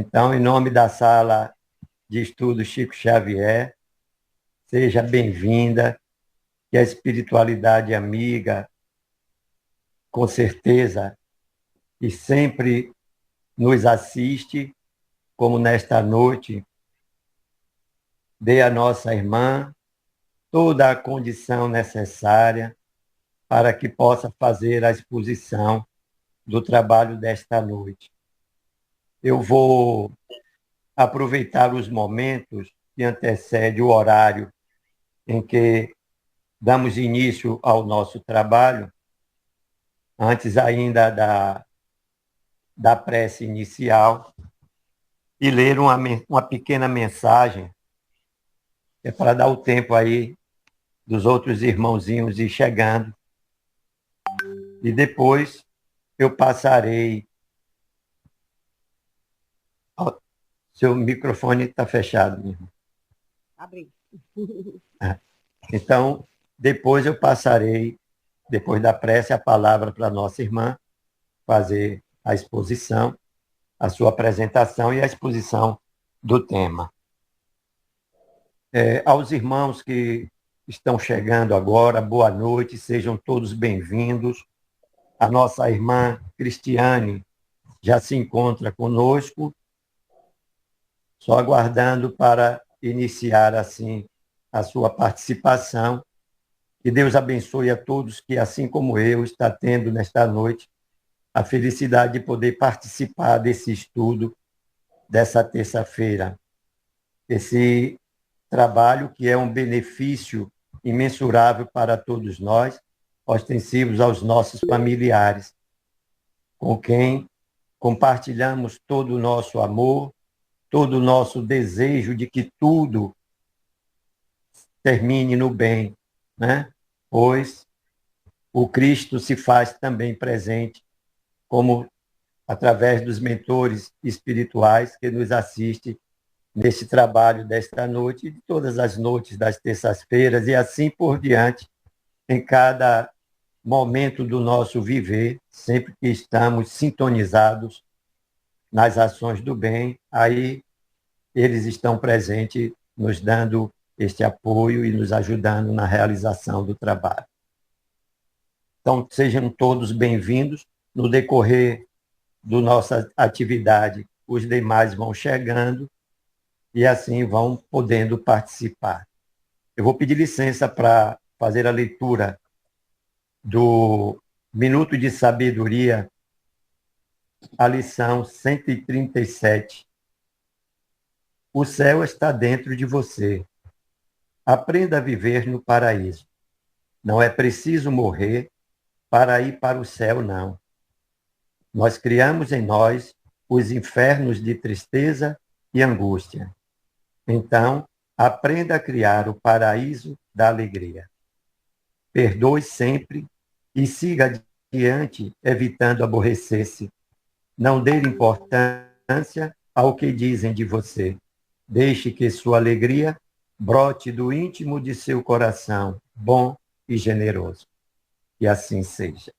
Então, em nome da sala de estudo Chico Xavier, seja bem-vinda, que a espiritualidade amiga, com certeza, e sempre nos assiste, como nesta noite, dê à nossa irmã toda a condição necessária para que possa fazer a exposição do trabalho desta noite. Eu vou aproveitar os momentos que antecedem o horário em que damos início ao nosso trabalho, antes ainda da prece inicial, e ler uma pequena mensagem, para dar o tempo aí dos outros irmãozinhos ir chegando. E depois eu passarei. Seu microfone está fechado, meu irmão. Abri. Então, depois eu passarei, depois da prece, a palavra para a nossa irmã fazer a exposição, a sua apresentação e a exposição do tema. Aos irmãos que estão chegando agora, boa noite, sejam todos bem-vindos. A nossa irmã Cristiane já se encontra conosco, só aguardando para iniciar assim a sua participação. Que Deus abençoe a todos que, assim como eu, está tendo nesta noite a felicidade de poder participar desse estudo dessa terça-feira. Esse trabalho que é um benefício imensurável para todos nós, ostensivos aos nossos familiares, com quem compartilhamos todo o nosso amor, todo o nosso desejo de que tudo termine no bem, né? Pois o Cristo se faz também presente, como através dos mentores espirituais que nos assistem nesse trabalho desta noite e de todas as noites das terças-feiras e assim por diante, em cada momento do nosso viver, sempre que estamos sintonizados nas ações do bem, aí eles estão presentes, nos dando este apoio e nos ajudando na realização do trabalho. Então, sejam todos bem-vindos. No decorrer da nossa atividade, os demais vão chegando e assim vão podendo participar. Eu vou pedir licença para fazer a leitura do Minuto de Sabedoria, a lição 137. O céu está dentro de você. Aprenda a viver no paraíso. Não é preciso morrer para ir para o céu, não. Nós criamos em nós os infernos de tristeza e angústia. Então, aprenda a criar o paraíso da alegria. Perdoe sempre e siga adiante, evitando aborrecer-se. Não dê importância ao que dizem de você. Deixe que sua alegria brote do íntimo de seu coração, bom e generoso. E assim seja.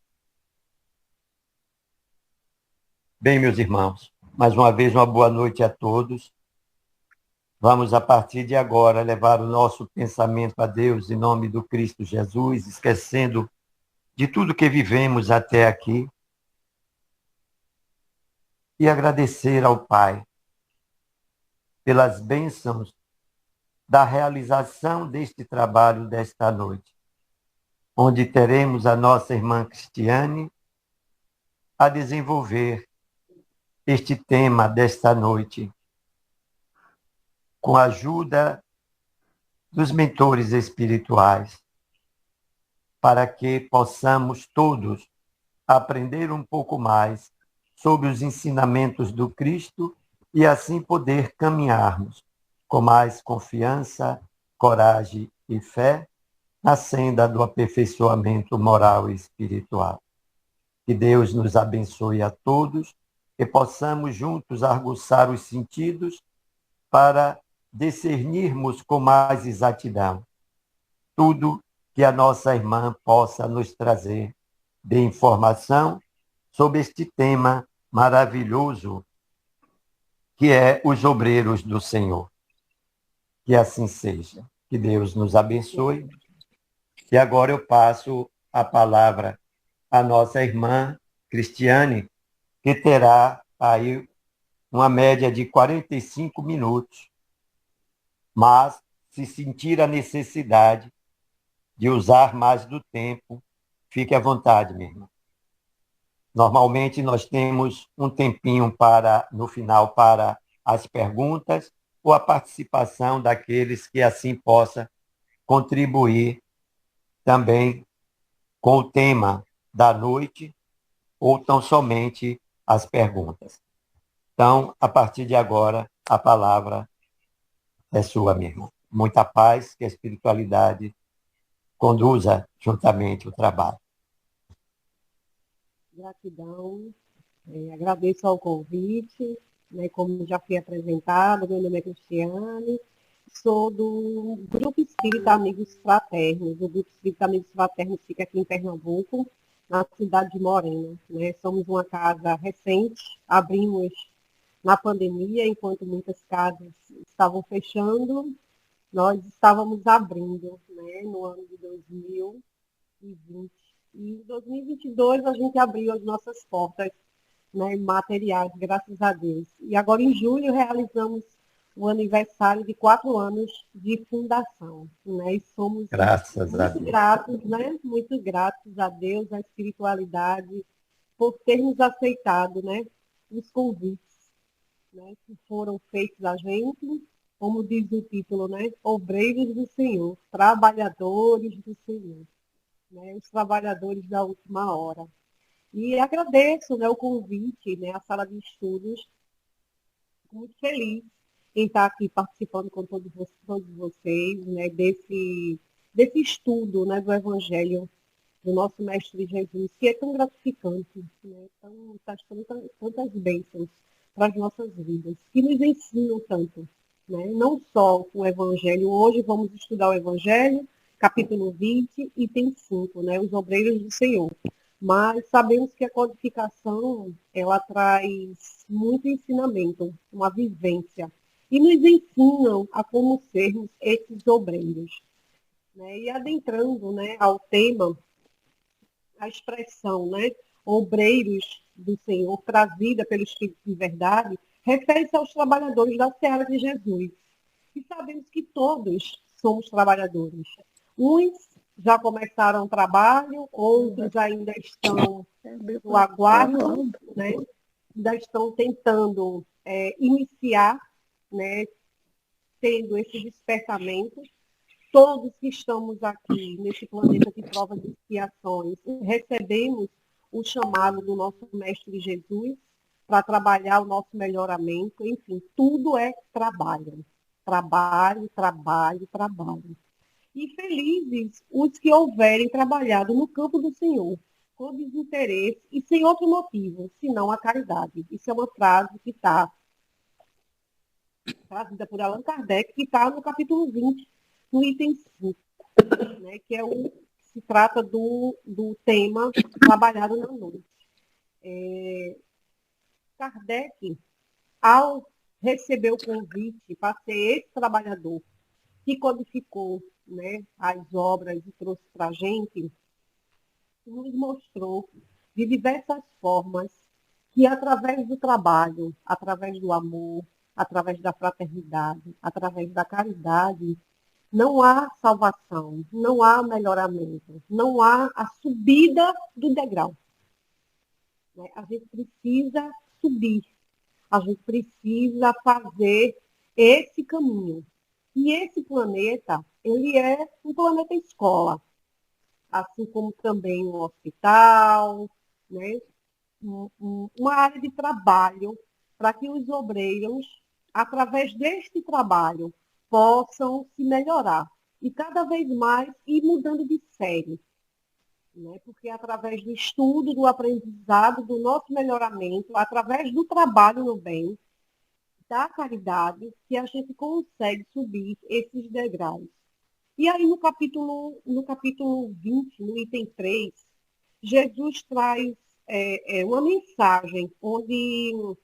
Bem, meus irmãos, mais uma vez uma boa noite a todos. Vamos, a partir de agora, levar o nosso pensamento a Deus em nome do Cristo Jesus, esquecendo de tudo que vivemos até aqui e agradecer ao Pai pelas bênçãos da realização deste trabalho desta noite, onde teremos a nossa irmã Cristiane a desenvolver este tema desta noite, com a ajuda dos mentores espirituais, para que possamos todos aprender um pouco mais sobre os ensinamentos do Cristo e assim poder caminharmos com mais confiança, coragem e fé na senda do aperfeiçoamento moral e espiritual. Que Deus nos abençoe a todos e possamos juntos aguçar os sentidos para discernirmos com mais exatidão tudo que a nossa irmã possa nos trazer de informação sobre este tema maravilhoso que é os obreiros do Senhor. Que assim seja. Que Deus nos abençoe. E agora eu passo a palavra à nossa irmã Cristiane, que terá aí uma média de 45 minutos, mas se sentir a necessidade de usar mais do tempo, fique à vontade, minha irmã. Normalmente nós temos um tempinho no final para as perguntas ou a participação daqueles que assim possa contribuir também com o tema da noite ou tão somente as perguntas. Então, a partir de agora, a palavra é sua, minha irmã. Muita paz, que a espiritualidade conduza juntamente o trabalho. Gratidão, agradeço ao convite, né, como já fui apresentado, meu nome é Cristiane, sou do Grupo Espírita Amigos Fraternos. O Grupo Espírita Amigos Fraternos fica aqui em Pernambuco, na cidade de Morena. Né? Somos uma casa recente, abrimos na pandemia, enquanto muitas casas estavam fechando, nós estávamos abrindo, né, no ano de 2020. E em 2022 a gente abriu as nossas portas, né, materiais, graças a Deus. E agora em julho realizamos o aniversário de 4 anos de fundação. Né, e somos Graças a muito Deus. gratos, né, muito gratos a Deus, à espiritualidade, por ter nos aceitado, né, os convites, né, que foram feitos a gente, como diz o título, né, obreiros do Senhor, trabalhadores do Senhor, né, os trabalhadores da última hora. E agradeço, né, o convite, né, à sala de estudos. Fico muito feliz em estar aqui participando com todos vocês, né, desse estudo, né, do Evangelho do nosso Mestre Jesus, que é tão gratificante, né, traz tantas bênçãos para as nossas vidas, que nos ensinam tanto. Né, não só o Evangelho. Hoje vamos estudar o Evangelho, capítulo 20, item 5, né, os obreiros do Senhor. Mas sabemos que a codificação, ela traz muito ensinamento, uma vivência, e nos ensinam a como sermos esses obreiros. Né? E adentrando, né, ao tema, a expressão, né, obreiros do Senhor, trazida pelo Espírito de Verdade, refere-se aos trabalhadores da Seara de Jesus. E sabemos que todos somos trabalhadores. Uns já começaram o trabalho, outros ainda estão no aguardo, né? Ainda estão tentando iniciar, né? Tendo esse despertamento. Todos que estamos aqui nesse planeta de provas e expiações recebemos o chamado do nosso Mestre Jesus para trabalhar o nosso melhoramento. Enfim, tudo é trabalho. Trabalho, trabalho, trabalho. E felizes os que houverem trabalhado no campo do Senhor, com desinteresse e sem outro motivo, senão a caridade. Isso é uma frase que está trazida por Allan Kardec, que está no capítulo 20, no item 5, né, que se trata do tema trabalhado na noite. Kardec, ao receber o convite para ser esse trabalhador que codificou, né, as obras e trouxe para a gente, nos mostrou de diversas formas que através do trabalho, através do amor, através da fraternidade, através da caridade, não há salvação, não há melhoramento, não há a subida do degrau. Né? A gente precisa subir, a gente precisa fazer esse caminho. E esse planeta, ele é um planeta escola, assim como também um hospital, né? Uma área de trabalho para que os obreiros, através deste trabalho, possam se melhorar e cada vez mais ir mudando de série. Né? Porque é através do estudo, do aprendizado, do nosso melhoramento, através do trabalho no bem, da caridade, que a gente consegue subir esses degraus. E aí no capítulo 20, no item 3, Jesus traz uma mensagem onde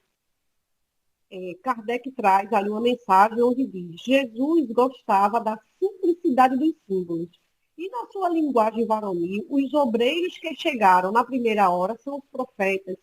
Kardec traz ali uma mensagem onde diz: Jesus gostava da simplicidade dos símbolos. E na sua linguagem varonil, os obreiros que chegaram na primeira hora são os profetas,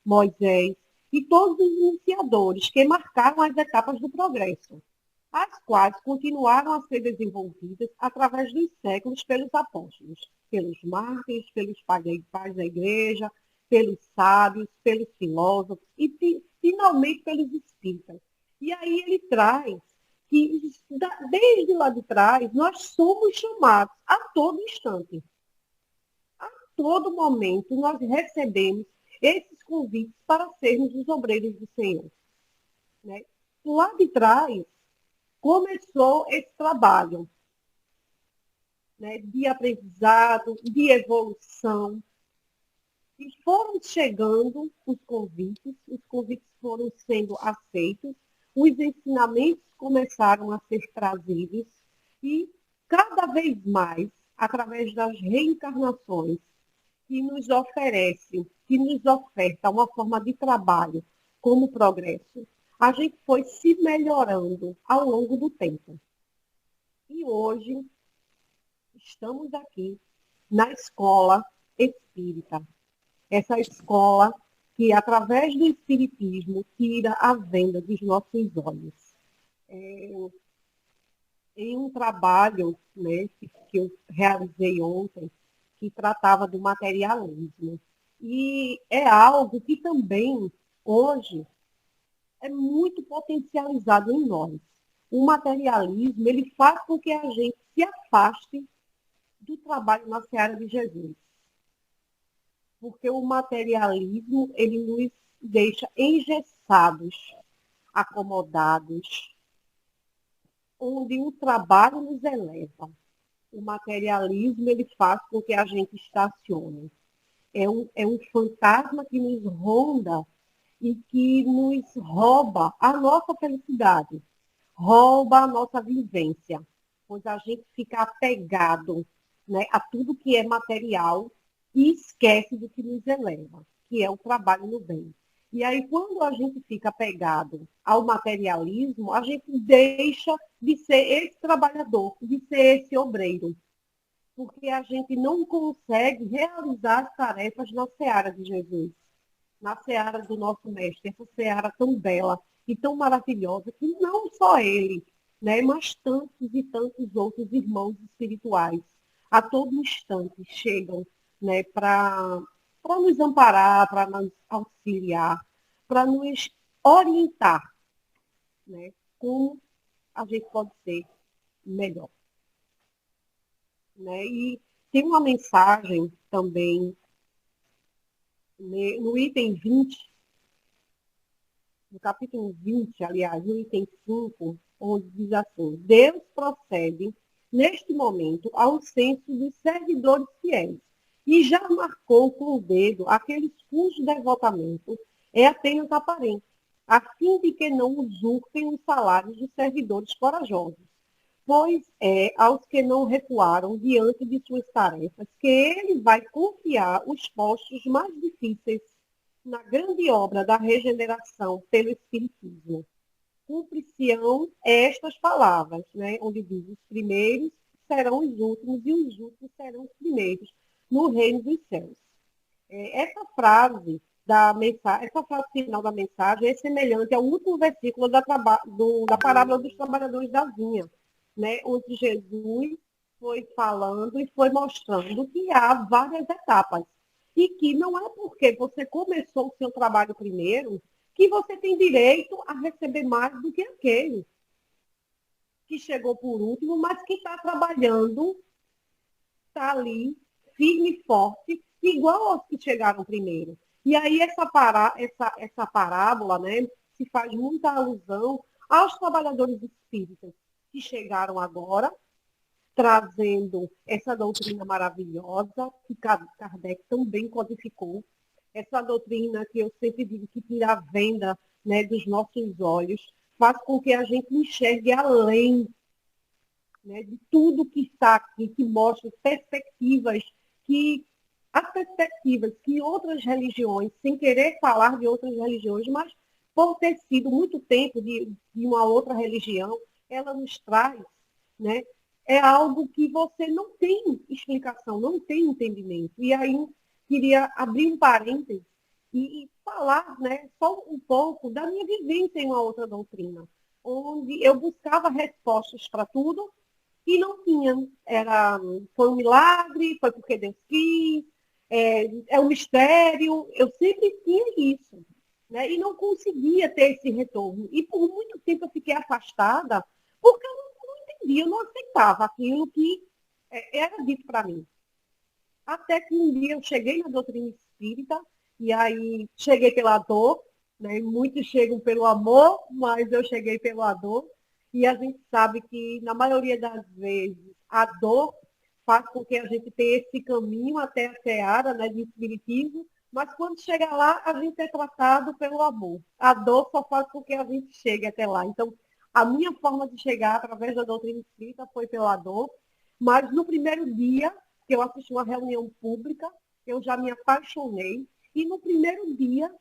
Moisés e todos os iniciadores que marcaram as etapas do progresso, as quais continuaram a ser desenvolvidas através dos séculos pelos apóstolos, pelos mártires, pelos pais da igreja, pelos sábios, pelos filósofos e, finalmente, pelos espíritas. E aí ele traz que, desde lá de trás, nós somos chamados a todo instante. A todo momento, nós recebemos esses convites para sermos os obreiros do Senhor. Né? Lá de trás, começou esse trabalho, né, de aprendizado, de evolução. E foram chegando os convites foram sendo aceitos, os ensinamentos começaram a ser trazidos e, cada vez mais, através das reencarnações, que nos oferece, que nos oferta uma forma de trabalho como progresso, a gente foi se melhorando ao longo do tempo. E hoje estamos aqui na escola espírita. Essa escola que, através do espiritismo, tira a venda dos nossos olhos. Em um trabalho, né, que eu realizei ontem, que tratava do materialismo. E é algo que também, hoje, é muito potencializado em nós. O materialismo, ele faz com que a gente se afaste do trabalho na seara de Jesus. Porque o materialismo, ele nos deixa engessados, acomodados, onde o trabalho nos eleva. O materialismo, ele faz com que a gente estacione. É um fantasma que nos ronda e que nos rouba a nossa felicidade, rouba a nossa vivência, pois a gente fica apegado, né, a tudo que é material e esquece do que nos eleva, que é o trabalho no bem. E aí, quando a gente fica apegado ao materialismo, a gente deixa de ser esse trabalhador, de ser esse obreiro, porque a gente não consegue realizar as tarefas na seara de Jesus, na seara do nosso mestre, essa seara tão bela e tão maravilhosa, que não só ele, né, mas tantos e tantos outros irmãos espirituais, a todo instante chegam, né, para nos amparar, para nos auxiliar, para nos orientar, né, como a gente pode ser melhor. Né? E tem uma mensagem também no item 20, no capítulo 20, aliás, no item 5, onde diz assim: Deus procede, neste momento, ao censo dos servidores fiéis, e já marcou com o dedo aqueles cujo devotamento é apenas aparente, a fim de que não usurpem os salários dos servidores corajosos. Pois é aos que não recuaram diante de suas tarefas que ele vai confiar os postos mais difíceis na grande obra da regeneração pelo Espiritismo. Cumprir-se-ão estas palavras, né, onde diz: os primeiros serão os últimos e os últimos serão os primeiros no reino dos céus. Essa frase essa frase final da mensagem é semelhante ao último versículo da parábola dos trabalhadores da vinha, né, onde Jesus foi falando e foi mostrando que há várias etapas. E que não é porque você começou o seu trabalho primeiro que você tem direito a receber mais do que aquele que chegou por último, mas que está trabalhando, está ali, firme e forte, igual aos que chegaram primeiro. E aí essa parábola, né, se faz muita alusão aos trabalhadores espíritas que chegaram agora, trazendo essa doutrina maravilhosa, que Kardec também codificou, essa doutrina que eu sempre digo que tira a venda, né, dos nossos olhos, faz com que a gente enxergue além, né, de tudo que está aqui, que mostra as perspectivas que outras religiões, sem querer falar de outras religiões, mas por ter sido muito tempo de uma outra religião, ela nos traz, né? É algo que você não tem explicação, não tem entendimento. E aí queria abrir um parênteses e falar, né, só um pouco da minha vivência em uma outra doutrina, onde eu buscava respostas para tudo e não tinha. Foi um milagre, foi porque Deus quis, é um mistério. Eu sempre tinha isso, né? E não conseguia ter esse retorno. E por muito tempo eu fiquei afastada porque eu não entendia, eu não aceitava aquilo que era dito para mim. Até que um dia eu cheguei na doutrina espírita, e aí cheguei pela dor, né? Muitos chegam pelo amor, mas eu cheguei pela dor, e a gente sabe que, na maioria das vezes, a dor faz com que a gente tenha esse caminho até a seara, né, de espiritismo, mas quando chega lá, a gente é tratado pelo amor. A dor só faz com que a gente chegue até lá. Então, a minha forma de chegar através da doutrina espírita foi pela dor, mas no primeiro dia que eu assisti uma reunião pública, eu já me apaixonei, e no primeiro dia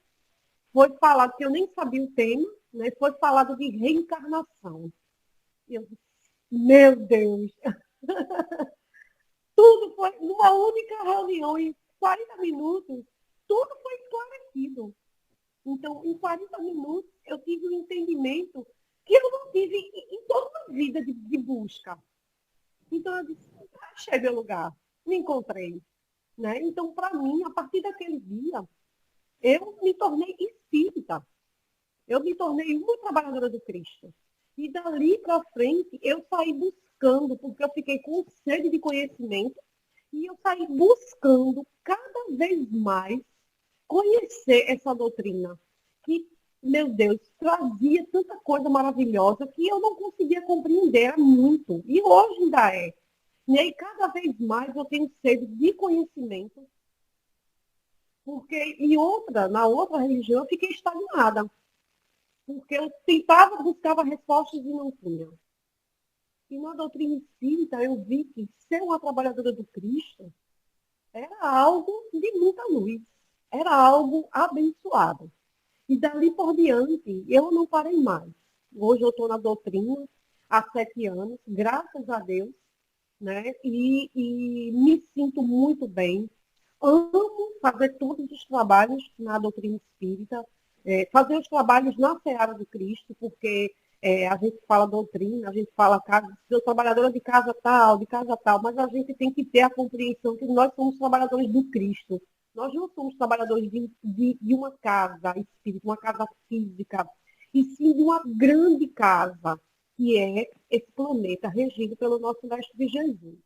foi falado, que eu nem sabia o tema, né, foi falado de reencarnação. Eu disse, meu Deus, tudo foi numa única reunião, em 40 minutos, tudo foi esclarecido. Então, em 40 minutos, eu tive um entendimento que eu não tive em toda a vida de busca. Então, eu disse, achei meu lugar, me encontrei. Né? Então, para mim, a partir daquele dia, eu me tornei espírita. Eu me tornei uma trabalhadora do Cristo. E dali para frente, eu saí buscando, porque eu fiquei com sede de conhecimento, e eu saí buscando cada vez mais conhecer essa doutrina, que, meu Deus, trazia tanta coisa maravilhosa que eu não conseguia compreender, era muito. E hoje ainda é. E aí, cada vez mais, eu tenho sede de conhecimento, porque na outra religião, eu fiquei estagnada. Porque eu tentava, buscava respostas e não tinha. E na doutrina espírita, eu vi que ser uma trabalhadora do Cristo era algo de muita luz. Era algo abençoado. E dali por diante, eu não parei mais. Hoje eu estou na doutrina há 7 anos, graças a Deus, né? E me sinto muito bem. Amo fazer todos os trabalhos na doutrina espírita, fazer os trabalhos na seara do Cristo, porque a gente fala doutrina, a gente fala sou trabalhadora de casa tal, mas a gente tem que ter a compreensão que nós somos trabalhadores do Cristo. Nós não somos trabalhadores de uma casa espírita, uma casa física, e sim de uma grande casa, que é esse planeta regido pelo nosso Mestre Jesus.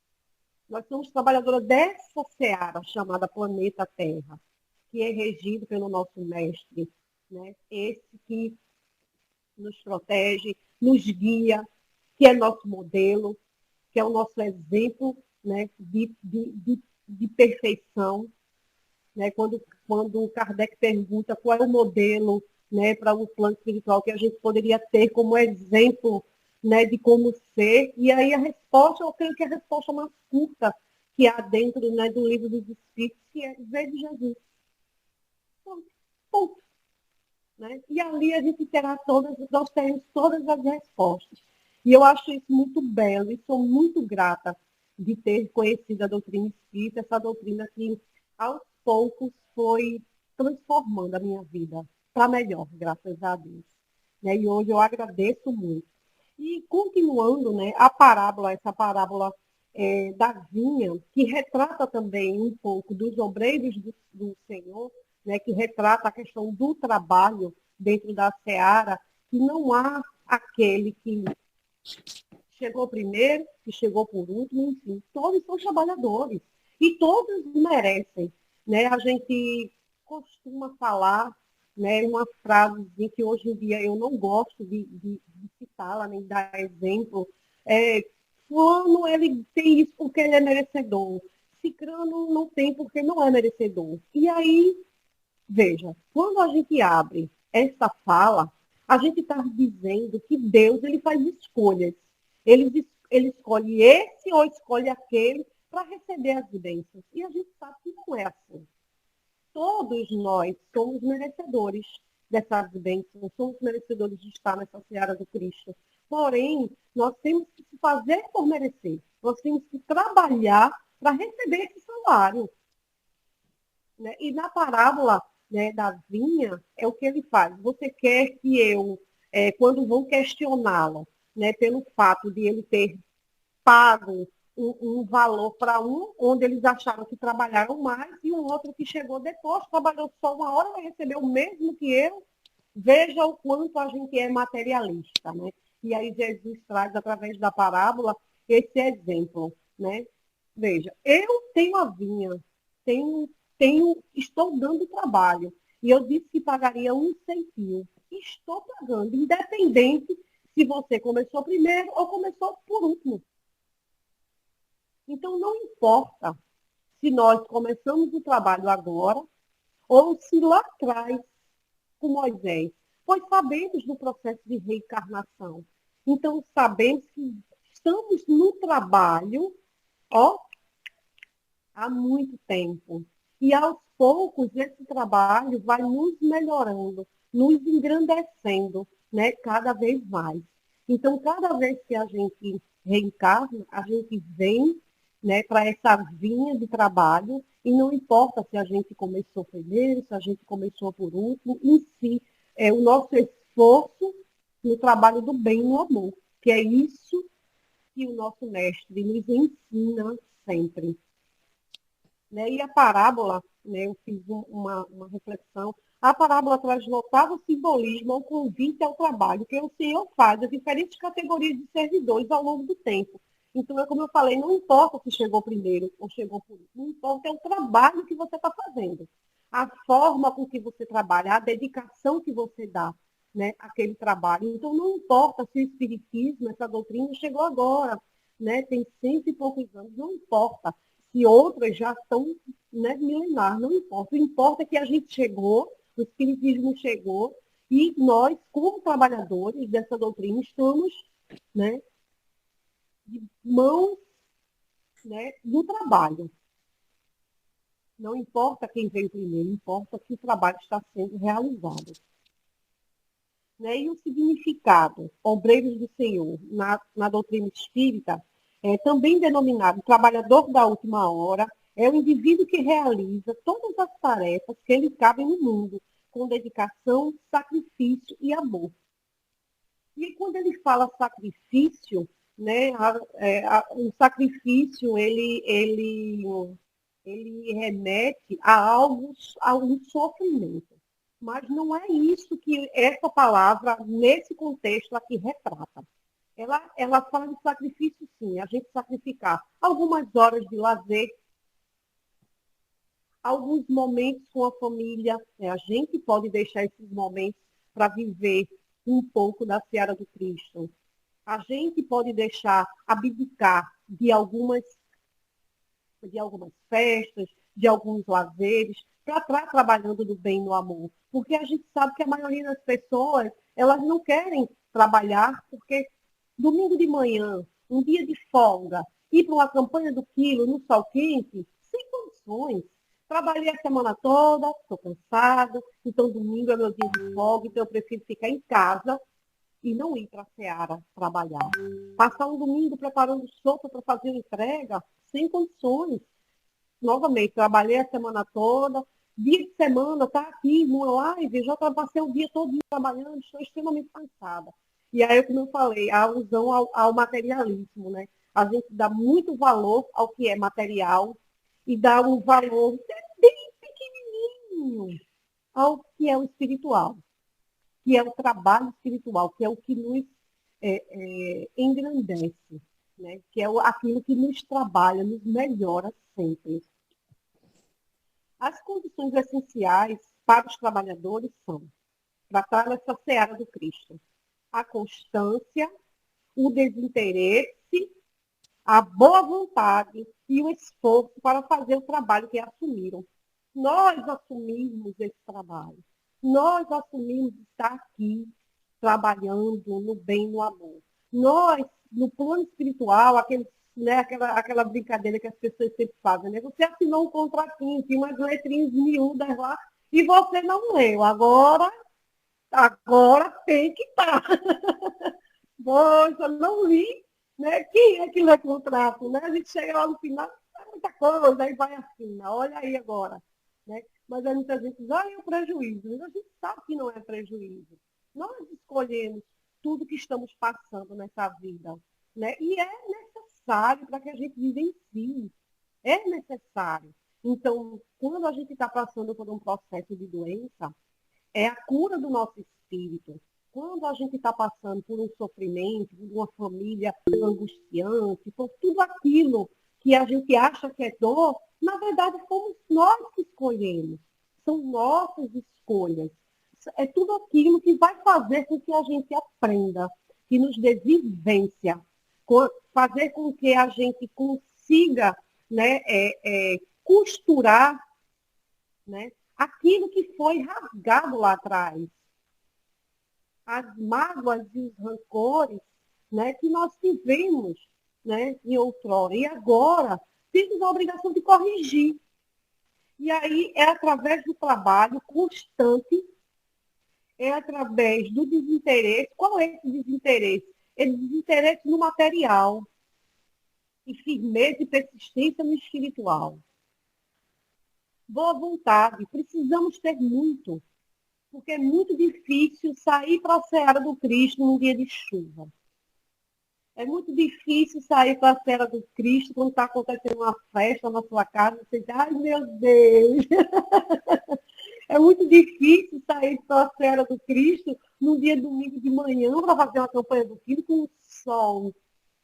Nós somos trabalhadoras dessa seara chamada planeta Terra, que é regido pelo nosso mestre, né? Esse que nos protege, nos guia, que é nosso modelo, que é o nosso exemplo, né, de perfeição. Né? Quando Kardec pergunta qual é o modelo, né, para o plano espiritual que a gente poderia ter como exemplo, né, de como ser, e aí a resposta, eu creio que é a resposta mais curta que há dentro, né, do livro dos Espíritos, que é ver de Jesus. Ponto. Né? E ali a gente terá nós teremos todas as respostas. E eu acho isso muito belo e sou muito grata de ter conhecido a doutrina espírita, essa doutrina que aos poucos foi transformando a minha vida para melhor, graças a Deus. Né? E hoje eu agradeço muito. E continuando, né, essa parábola da vinha, que retrata também um pouco dos obreiros do Senhor, né, que retrata a questão do trabalho dentro da seara, que não há aquele que chegou primeiro, que chegou por último, enfim, todos são trabalhadores e todos merecem. Né? A gente costuma falar, né, uma frase que hoje em dia eu não gosto de citá-la, nem dar exemplo. Fulano, ele tem isso porque ele é merecedor. Cicrano não tem porque não é merecedor. E aí, veja, quando a gente abre essa fala, a gente está dizendo que Deus ele faz escolhas. Ele escolhe esse ou escolhe aquele para receber as bênçãos. E a gente sabe que não é assim. Todos nós somos merecedores. dessas bênçãos, somos merecedores de estar nessa seara do Cristo. Porém, nós temos que fazer por merecer. Nós temos que trabalhar para receber esse salário. Né? E na parábola, né, da vinha, é o que ele faz. Você quer que eu, quando vão questioná-lo, né, pelo fato de ele ter pago um valor para onde eles acharam que trabalharam mais, e um outro que chegou depois, trabalhou só uma hora, vai receber o mesmo que eu. Veja o quanto a gente é materialista, né? E aí Jesus traz, através da parábola, esse exemplo, né? Veja, eu tenho a vinha, estou dando trabalho, e eu disse que pagaria 1 centavo. Estou pagando, independente se você começou primeiro ou começou por último. Então, não importa se nós começamos o trabalho agora ou se lá atrás, com Moisés, pois sabemos do processo de reencarnação. Então, sabemos que estamos no trabalho, ó, há muito tempo. E aos poucos, esse trabalho vai nos melhorando, nos engrandecendo, né, cada vez mais. Então, cada vez que a gente reencarna, a gente vem, né, para essa vinha de trabalho, e não importa se a gente começou primeiro, se a gente começou por último, em si, é o nosso esforço no trabalho do bem e no amor, que é isso que o nosso mestre nos ensina sempre. Né? E a parábola, né, eu fiz uma reflexão, a parábola traz notável simbolismo ao convite ao trabalho que o Senhor faz a diferentes categorias de servidores ao longo do tempo. Então, é como eu falei, não importa se chegou primeiro ou chegou por último, não importa é o trabalho que você está fazendo, a forma com que você trabalha, a dedicação que você dá, né, àquele trabalho. Então, não importa se o espiritismo, essa doutrina, chegou agora, né, tem 100 e poucos anos, não importa se outras já estão, né, milenar, não importa. O que importa é que a gente chegou, o espiritismo chegou, e nós, como trabalhadores dessa doutrina, estamos, né, de mãos, né, no trabalho. Não importa quem veio primeiro, importa que o trabalho está sendo realizado. Né? E o significado, obreiros do Senhor, na doutrina espírita, também denominado trabalhador da última hora, é o indivíduo que realiza todas as tarefas que lhe cabem no mundo, com dedicação, sacrifício e amor. E quando ele fala sacrifício, né, o sacrifício ele remete a um sofrimento. Mas não é isso que essa palavra, nesse contexto aqui, retrata. Ela fala de sacrifício, sim, a gente sacrificar algumas horas de lazer, alguns momentos com a família, né? A gente pode deixar esses momentos para viver um pouco da seara do Cristo. A gente pode deixar, abdicar de algumas festas, de alguns lazeres, para estar trabalhando do bem no amor. Porque a gente sabe que a maioria das pessoas, elas não querem trabalhar, porque domingo de manhã, um dia de folga, ir para uma campanha do quilo no sol quente, sem condições. Trabalhei a semana toda, estou cansada, então domingo é meu dia de folga, então eu prefiro ficar em casa e não ir para a seara trabalhar. Passar um domingo preparando sopa para fazer uma entrega, sem condições. Novamente, trabalhei a semana toda, dia de semana, tá aqui numa live, já passei o dia todo trabalhando, estou extremamente cansada. E aí, como eu falei, a alusão ao materialismo, né? A gente dá muito valor ao que é material e dá um valor bem pequenininho ao que é o espiritual, que é o trabalho espiritual, que é o que nos engrandece, né? Que é aquilo que nos trabalha, nos melhora sempre. As condições essenciais para os trabalhadores são tratar essa seara do Cristo: a constância, o desinteresse, a boa vontade e o esforço para fazer o trabalho que assumiram. Nós assumimos esse trabalho. Nós assumimos estar aqui trabalhando no bem, no amor. Nós, no plano espiritual, aquela brincadeira que as pessoas sempre fazem, né? Você assinou um contratinho, tinha umas letrinhas miúdas lá, e você não leu. Agora, Agora tem que estar. Poxa, não li, né? Quem é que lê contrato, né? A gente chega lá no final, é muita coisa, aí vai assim, olha aí agora, né? Mas aí muita gente diz, é um prejuízo. Mas a gente sabe que não é prejuízo. Nós escolhemos tudo que estamos passando nessa vida, né? E é necessário para que a gente vivencie. É necessário. Então, quando a gente está passando por um processo de doença, é a cura do nosso espírito. Quando a gente está passando por um sofrimento, por uma família angustiante, por tudo aquilo que a gente acha que é dor, na verdade fomos nós que escolhemos. São nossas escolhas. É tudo aquilo que vai fazer com que a gente aprenda, que nos dê vivência, fazer com que a gente consiga, né, costurar, né, aquilo que foi rasgado lá atrás. As mágoas e os rancores, né, que nós tivemos, né, em outrora. E agora temos a obrigação de corrigir. E aí é através do trabalho constante, é através do desinteresse. Qual é esse desinteresse? É desinteresse no material e firmeza e persistência no espiritual. Boa vontade, precisamos ter muito, porque é muito difícil sair para a seara do Cristo num dia de chuva. É muito difícil sair para a seara do Cristo quando está acontecendo uma festa na sua casa e você diz, ai meu Deus! É muito difícil sair para a seara do Cristo num dia domingo de manhã para fazer uma campanha do Cristo com o sol.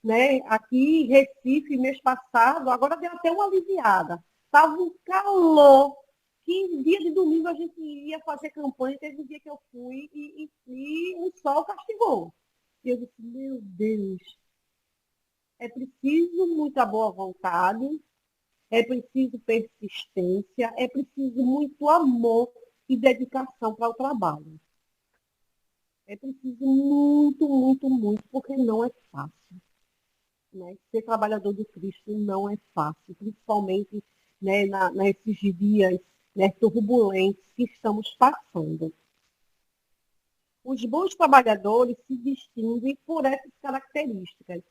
Né? Aqui em Recife, mês passado, agora deu até uma aliviada. Estava um calor, que dia de domingo a gente ia fazer campanha, teve um dia que eu fui e o sol castigou. E eu disse, meu Deus, é preciso muita boa vontade, é preciso persistência, é preciso muito amor e dedicação para o trabalho. É preciso muito, muito, muito, porque não é fácil. Né? Ser trabalhador do Cristo não é fácil, principalmente, né, nesses dias, né, turbulentos que estamos passando. Os bons trabalhadores se distinguem por essas características.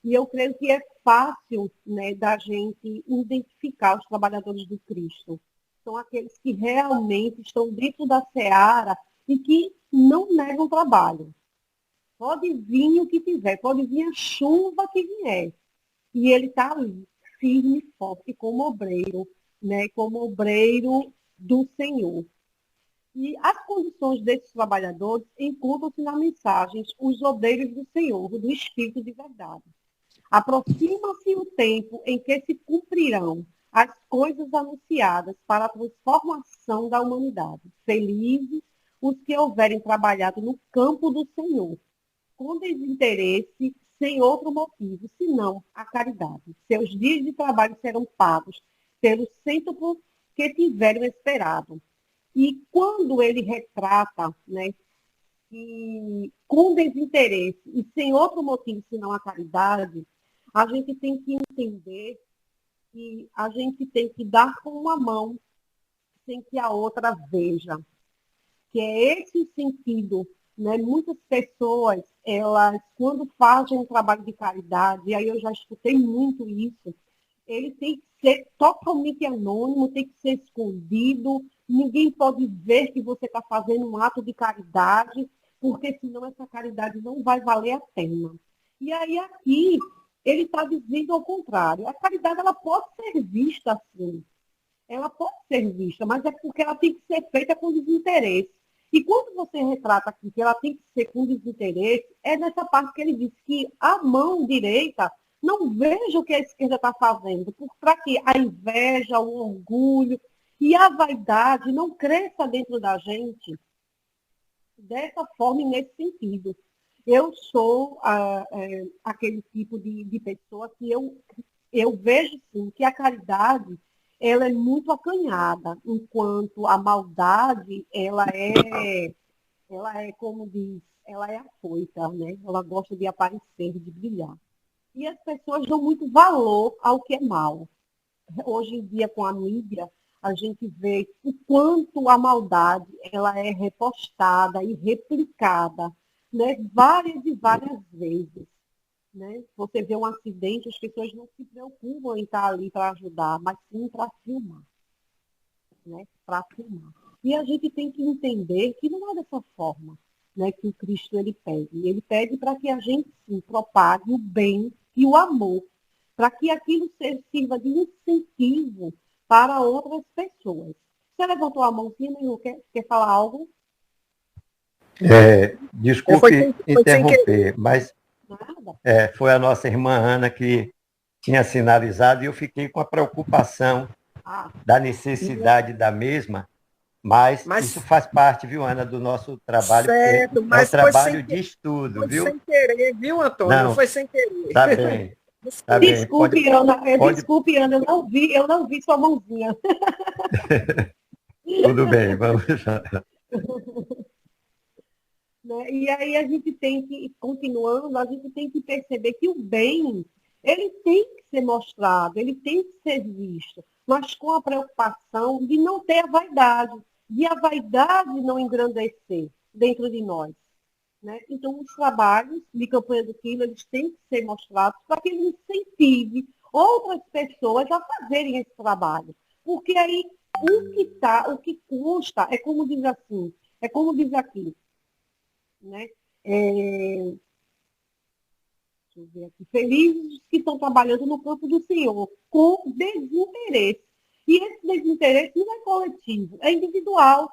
E eu creio que é fácil, né, da gente identificar os trabalhadores do Cristo. São aqueles que realmente estão dentro da seara e que não negam trabalho. Pode vir o que tiver, pode vir a chuva que vier. E ele está ali, firme e forte, como obreiro, né? Como obreiro do Senhor. E as condições desses trabalhadores encontram-se nas mensagens, os obreiros do Senhor, do Espírito de verdade. Aproxima-se o tempo em que se cumprirão as coisas anunciadas para a transformação da humanidade. Felizes os que houverem trabalhado no campo do Senhor, com desinteresse, sem outro motivo, senão a caridade. Seus dias de trabalho serão pagos pelo cêntuplo que tiveram esperado. E quando ele retrata, né, que com desinteresse e sem outro motivo senão a caridade, a gente tem que entender que a gente tem que dar com uma mão sem que a outra veja. Que é esse o sentido, né? Muitas pessoas, elas, quando fazem um trabalho de caridade, e aí eu já escutei muito isso, ele tem que ser totalmente anônimo, tem que ser escondido, ninguém pode ver que você está fazendo um ato de caridade, porque senão essa caridade não vai valer a pena. E aí aqui, ele está dizendo ao contrário, a caridade ela pode ser vista assim, ela pode ser vista, mas é porque ela tem que ser feita com desinteresse. E quando você retrata aqui que ela tem que ser com desinteresse, é nessa parte que ele diz que a mão direita não veja o que a esquerda está fazendo, para que a inveja, o orgulho e a vaidade não cresça dentro da gente dessa forma e nesse sentido. Eu sou aquele tipo de pessoa que eu vejo, sim, que a caridade ela é muito acanhada, enquanto a maldade, como diz, ela é afoita, né? Ela gosta de aparecer, de brilhar. E as pessoas dão muito valor ao que é mal. Hoje em dia, com a mídia, a gente vê o quanto a maldade ela é repostada e replicada, né, várias e várias vezes. Né? Você vê um acidente, as pessoas não se preocupam em estar ali para ajudar, mas sim para filmar. Né? Para filmar. E a gente tem que entender que não é dessa forma, né, que o Cristo ele pede. Ele pede para que a gente sim propague o bem e o amor, para que aquilo sirva de incentivo para outras pessoas. Você levantou a mãozinha, Nenhum, quer falar algo? Desculpe Foi sem querer. interromper, mas Nada? foi a nossa irmã Ana que tinha sinalizado e eu fiquei com a preocupação Ah, da necessidade da mesma, mas isso Mas, faz parte, viu, Ana, do nosso trabalho, porque certo, é um mas trabalho de estudo, foi viu? sem querer, viu, Antônio? Não, Foi sem querer. tá bem, tá Desculpe. bem. Pode, desculpe, Ana, pode, desculpe, Ana, eu não vi sua mãozinha. tudo bem, vamos lá. Né? E aí a gente tem que, continuando, a gente tem que perceber que o bem, ele tem que ser mostrado, ele tem que ser visto, mas com a preocupação de não ter a vaidade, de a vaidade não engrandecer dentro de nós. Né? Então, os trabalhos de campanha do quilo, eles têm que ser mostrados para que ele incentive outras pessoas a fazerem esse trabalho. Porque aí o que custa, é como diz aqui, né? Deixa eu ver aqui. Felizes que estão trabalhando no campo do Senhor, com desinteresse. E esse desinteresse não é coletivo, é individual.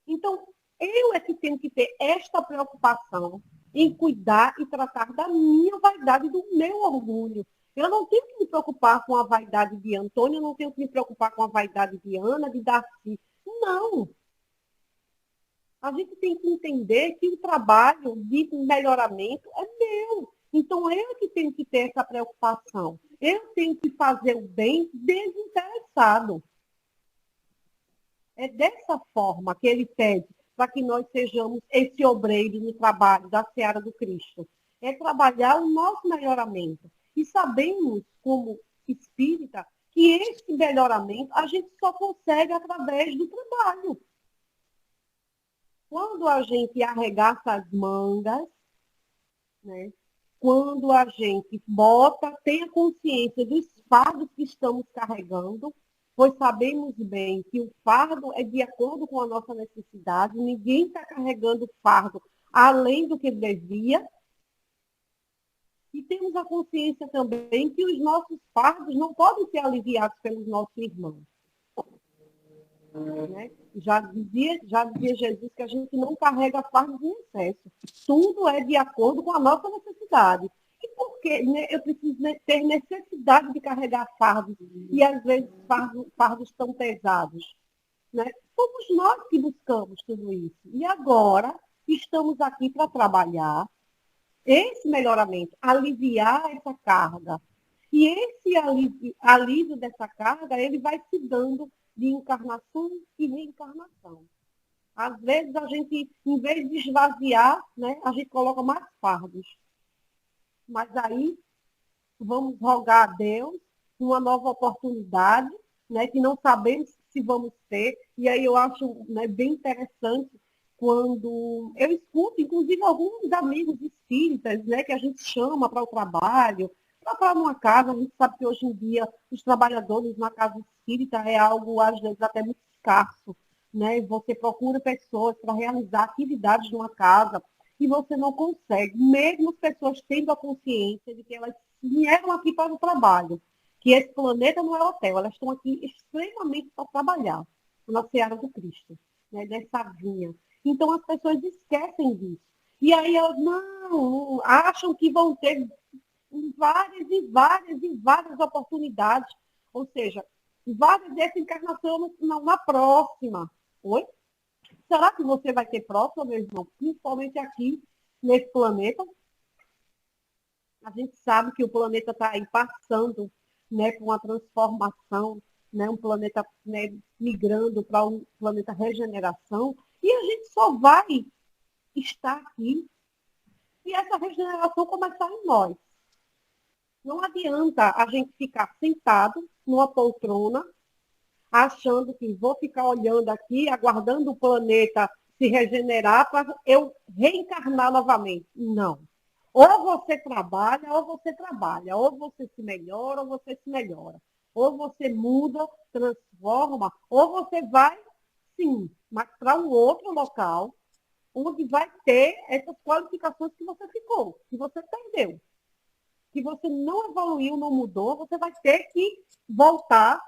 Então, eu é que tenho que ter esta preocupação em cuidar e tratar da minha vaidade, do meu orgulho. Eu não tenho que me preocupar com a vaidade de Antônio, eu não tenho que me preocupar com a vaidade de Ana, de Darcy. Não. A gente tem que entender que o trabalho de melhoramento é meu. Então, eu que tenho que ter essa preocupação. Eu tenho que fazer o bem desinteressado. É dessa forma que ele pede para que nós sejamos esse obreiro no trabalho da seara do Cristo. É trabalhar o nosso melhoramento. E sabemos, como espírita, que esse melhoramento a gente só consegue através do trabalho. Quando a gente arregaça as mangas, né? Quando a gente tem a consciência dos fardos que estamos carregando, pois sabemos bem que o fardo é de acordo com a nossa necessidade, ninguém está carregando fardo além do que devia, e temos a consciência também que os nossos fardos não podem ser aliviados pelos nossos irmãos. Né? Já dizia Jesus que a gente não carrega fardos em excesso. Tudo é de acordo com a nossa necessidade. E por que eu preciso ter necessidade de carregar fardos? E às vezes fardos tão pesados. Né? Somos nós que buscamos tudo isso. E agora estamos aqui para trabalhar esse melhoramento, aliviar essa carga. E esse alívio dessa carga, ele vai se dando de encarnação e reencarnação. Às vezes a gente, em vez de esvaziar, né, a gente coloca mais fardos. Mas aí vamos rogar a Deus uma nova oportunidade, né, que não sabemos se vamos ter. E aí eu acho, né, bem interessante quando eu escuto, inclusive, alguns amigos espíritas, né, que a gente chama para o trabalho, para numa casa. A gente sabe que hoje em dia os trabalhadores na casa espírita é algo, às vezes, até muito escasso. Né? Você procura pessoas para realizar atividades numa casa e você não consegue, mesmo as pessoas tendo a consciência de que elas vieram aqui para o trabalho, que esse planeta não é hotel, elas estão aqui extremamente para trabalhar, na seara do Cristo, né? Dessa vinha. Então as pessoas esquecem disso. E aí elas não acham que vão ter várias e várias e várias oportunidades, ou seja, várias dessa encarnação na próxima. Oi? Será que você vai ter próxima, meu irmão? Principalmente aqui, nesse planeta. A gente sabe que o planeta está aí passando, né, por uma transformação, né, um planeta, né, migrando para um planeta regeneração, e a gente só vai estar aqui se essa regeneração começar em nós. Não adianta a gente ficar sentado numa poltrona, achando que vou ficar olhando aqui, aguardando o planeta se regenerar para eu reencarnar novamente. Não. Ou você trabalha, ou você trabalha. Ou você se melhora, ou você se melhora. Ou você muda, transforma, ou você vai, sim, mas para um outro local, onde vai ter essas qualificações que você ficou, que você perdeu. Que você não evoluiu, não mudou, você vai ter que voltar.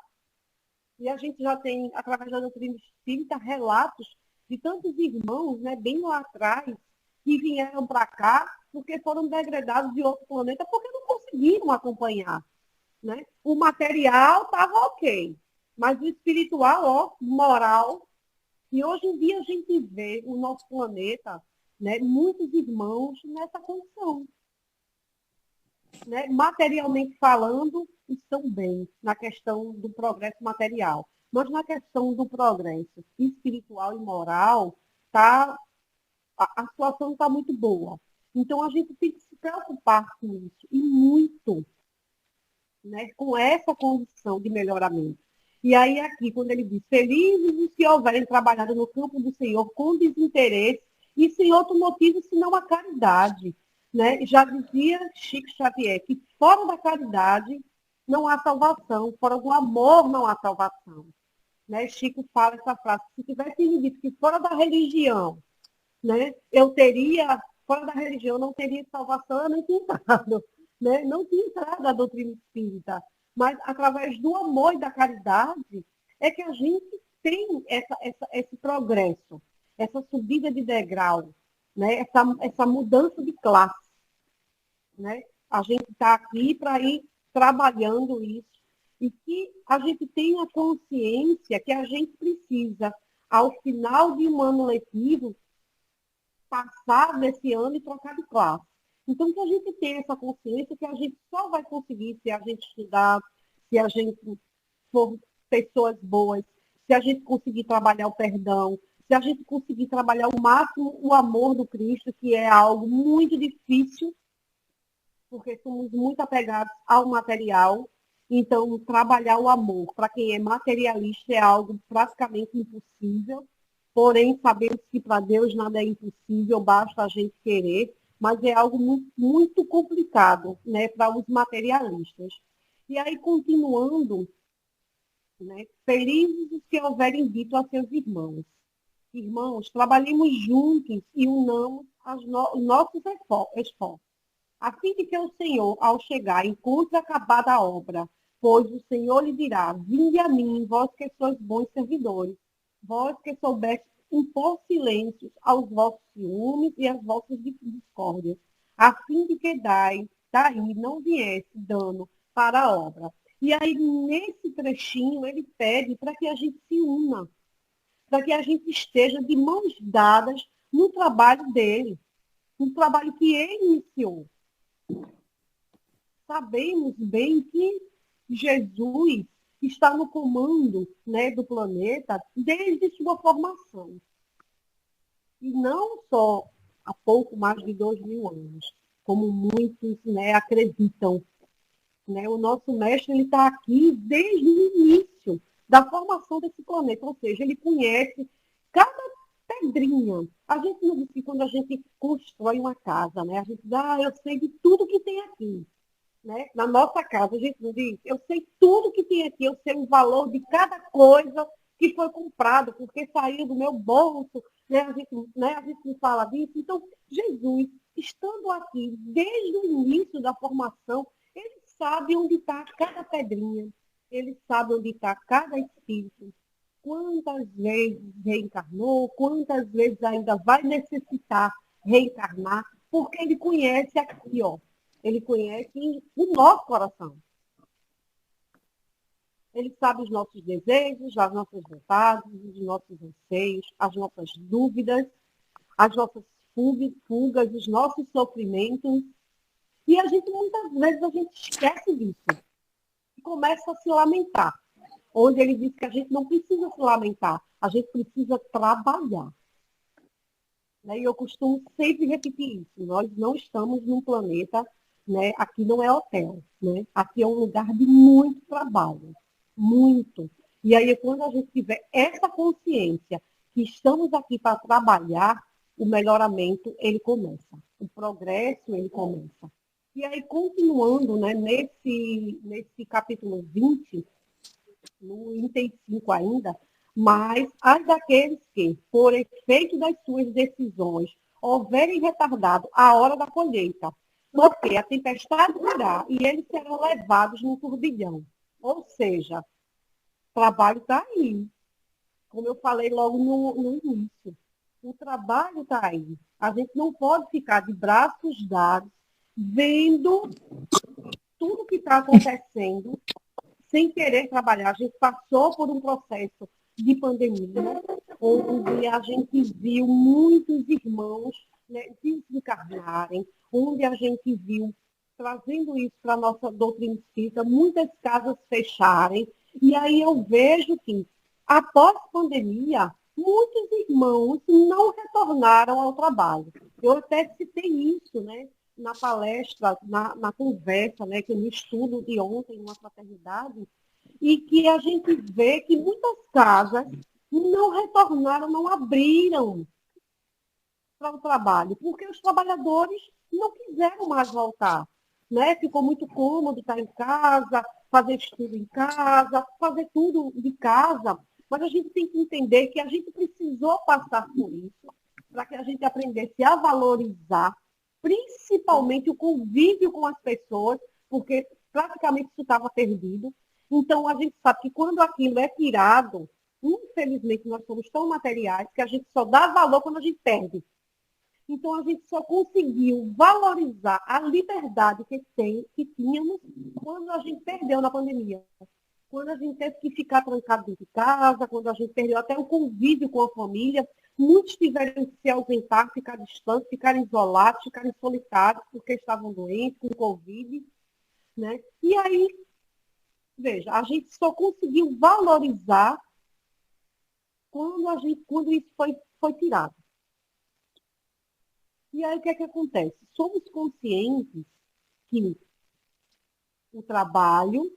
E a gente já tem, através da doutrina espírita, relatos de tantos irmãos, né, bem lá atrás, que vieram para cá porque foram degradados de outro planeta, porque não conseguiram acompanhar. Né? O material estava ok, mas o espiritual, ó, moral. E hoje em dia a gente vê o nosso planeta, né, muitos irmãos nessa condição. Né? Materialmente falando, estão bem na questão do progresso material. Mas na questão do progresso espiritual e moral, tá, a situação não está muito boa. Então, a gente tem que se preocupar com isso, e muito, né, com essa condição de melhoramento. E aí, aqui, quando ele diz, felizes os que houverem trabalhado no campo do Senhor com desinteresse e sem outro motivo senão a caridade. Né? Já dizia Chico Xavier que fora da caridade não há salvação, fora do amor não há salvação. Né? Chico fala essa frase, se tivesse me dito que fora da religião, né, fora da religião não teria salvação, eu não tinha entrado, né? Não tinha entrado a doutrina espírita. Mas através do amor e da caridade é que a gente tem esse progresso, essa subida de degrau, né? Essa mudança de classe. Né? A gente está aqui para ir trabalhando isso e que a gente tenha consciência que a gente precisa, ao final de um ano letivo, passar desse ano e trocar de classe. Então, que a gente tenha essa consciência que a gente só vai conseguir se a gente estudar, se a gente for pessoas boas, se a gente conseguir trabalhar o perdão, se a gente conseguir trabalhar ao máximo o amor do Cristo, que é algo muito difícil, porque somos muito apegados ao material. Então, trabalhar o amor para quem é materialista é algo praticamente impossível. Porém, sabemos que para Deus nada é impossível, basta a gente querer, mas é algo muito, muito complicado, né, para os materialistas. E aí, continuando, né, felizes os que houverem dito a seus irmãos. Irmãos, trabalhemos juntos e unamos os nossos esforços, a fim de que o Senhor, ao chegar, encontre acabada a obra, pois o Senhor lhe dirá, vinde a mim, vós que sois bons servidores, vós que soubestes impor silêncios aos vossos ciúmes e às vossas discórdias, a fim de que daí não viesse dano para a obra. E aí, nesse trechinho, ele pede para que a gente se una, para que a gente esteja de mãos dadas no trabalho dele, no trabalho que ele iniciou. Sabemos bem que Jesus está no comando, né, do planeta desde sua formação. E não só há pouco mais de 2000 anos, como muitos, né, acreditam. Né? O nosso mestre está aqui desde o início da formação desse planeta, ou seja, ele conhece cada pedrinha. A gente não diz que quando a gente constrói uma casa, né, a gente diz, eu sei de tudo que tem aqui. Né? Na nossa casa, a gente não diz, eu sei tudo que tem aqui, eu sei o valor de cada coisa que foi comprado, porque saiu do meu bolso, né? A gente não fala disso. Então, Jesus, estando aqui desde o início da formação, ele sabe onde está cada pedrinha, ele sabe onde está cada espírito, quantas vezes reencarnou, quantas vezes ainda vai necessitar reencarnar, porque ele conhece aqui, ó. Ele conhece o nosso coração. Ele sabe os nossos desejos, as nossas vontades, os nossos anseios, as nossas dúvidas, as nossas fugas, os nossos sofrimentos. E a gente, muitas vezes, a gente esquece disso. E começa a se lamentar. Onde ele diz que a gente não precisa se lamentar, a gente precisa trabalhar. E eu costumo sempre repetir isso. Nós não estamos num planeta... Né? Aqui não é hotel, né? Aqui é um lugar de muito trabalho, muito. E aí, quando a gente tiver essa consciência que estamos aqui para trabalhar, o melhoramento, ele começa. O progresso, ele começa. E aí, continuando, né, nesse capítulo 20, no item 5 ainda, mas ai daqueles que, por efeito das suas decisões, houverem retardado a hora da colheita, porque a tempestade virá e eles serão levados num turbilhão. Ou seja, o trabalho está aí. Como eu falei logo no início, o trabalho está aí. A gente não pode ficar de braços dados, vendo tudo que está acontecendo, sem querer trabalhar. A gente passou por um processo de pandemia, onde a gente viu muitos irmãos, né, desencarnarem, onde a gente viu, trazendo isso para a nossa doutrina espírita, muitas casas fecharem. E aí eu vejo que, após a pandemia, muitos irmãos não retornaram ao trabalho. Eu até citei isso, né, na palestra, na conversa, né, que no estudo de ontem, numa fraternidade, e que a gente vê que muitas casas não retornaram, não abriram para o trabalho, porque os trabalhadores não quiseram mais voltar. Né? Ficou muito cômodo estar em casa, fazer estudo em casa, fazer tudo de casa, mas a gente tem que entender que a gente precisou passar por isso para que a gente aprendesse a valorizar, principalmente o convívio com as pessoas, porque praticamente isso estava perdido. Então, a gente sabe que quando aquilo é tirado, infelizmente, nós somos tão materiais que a gente só dá valor quando a gente perde. Então, a gente só conseguiu valorizar a liberdade que tínhamos quando a gente perdeu na pandemia. Quando a gente teve que ficar trancado dentro de casa, quando a gente perdeu até o convívio com a família, muitos tiveram que se ausentar, ficar distantes, ficar isolados, ficarem solitários porque estavam doentes, com Covid. Né? E aí, veja, a gente só conseguiu valorizar quando isso foi tirado. E aí, o que é que acontece? Somos conscientes que o trabalho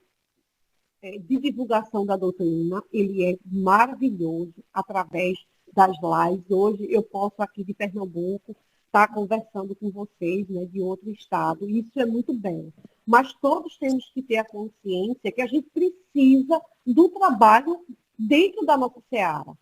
de divulgação da doutrina, ele é maravilhoso através das lives. Hoje eu posso aqui de Pernambuco estar conversando com vocês, né, de outro estado. Isso é muito bem. Mas todos temos que ter a consciência que a gente precisa do trabalho dentro da nossa seara.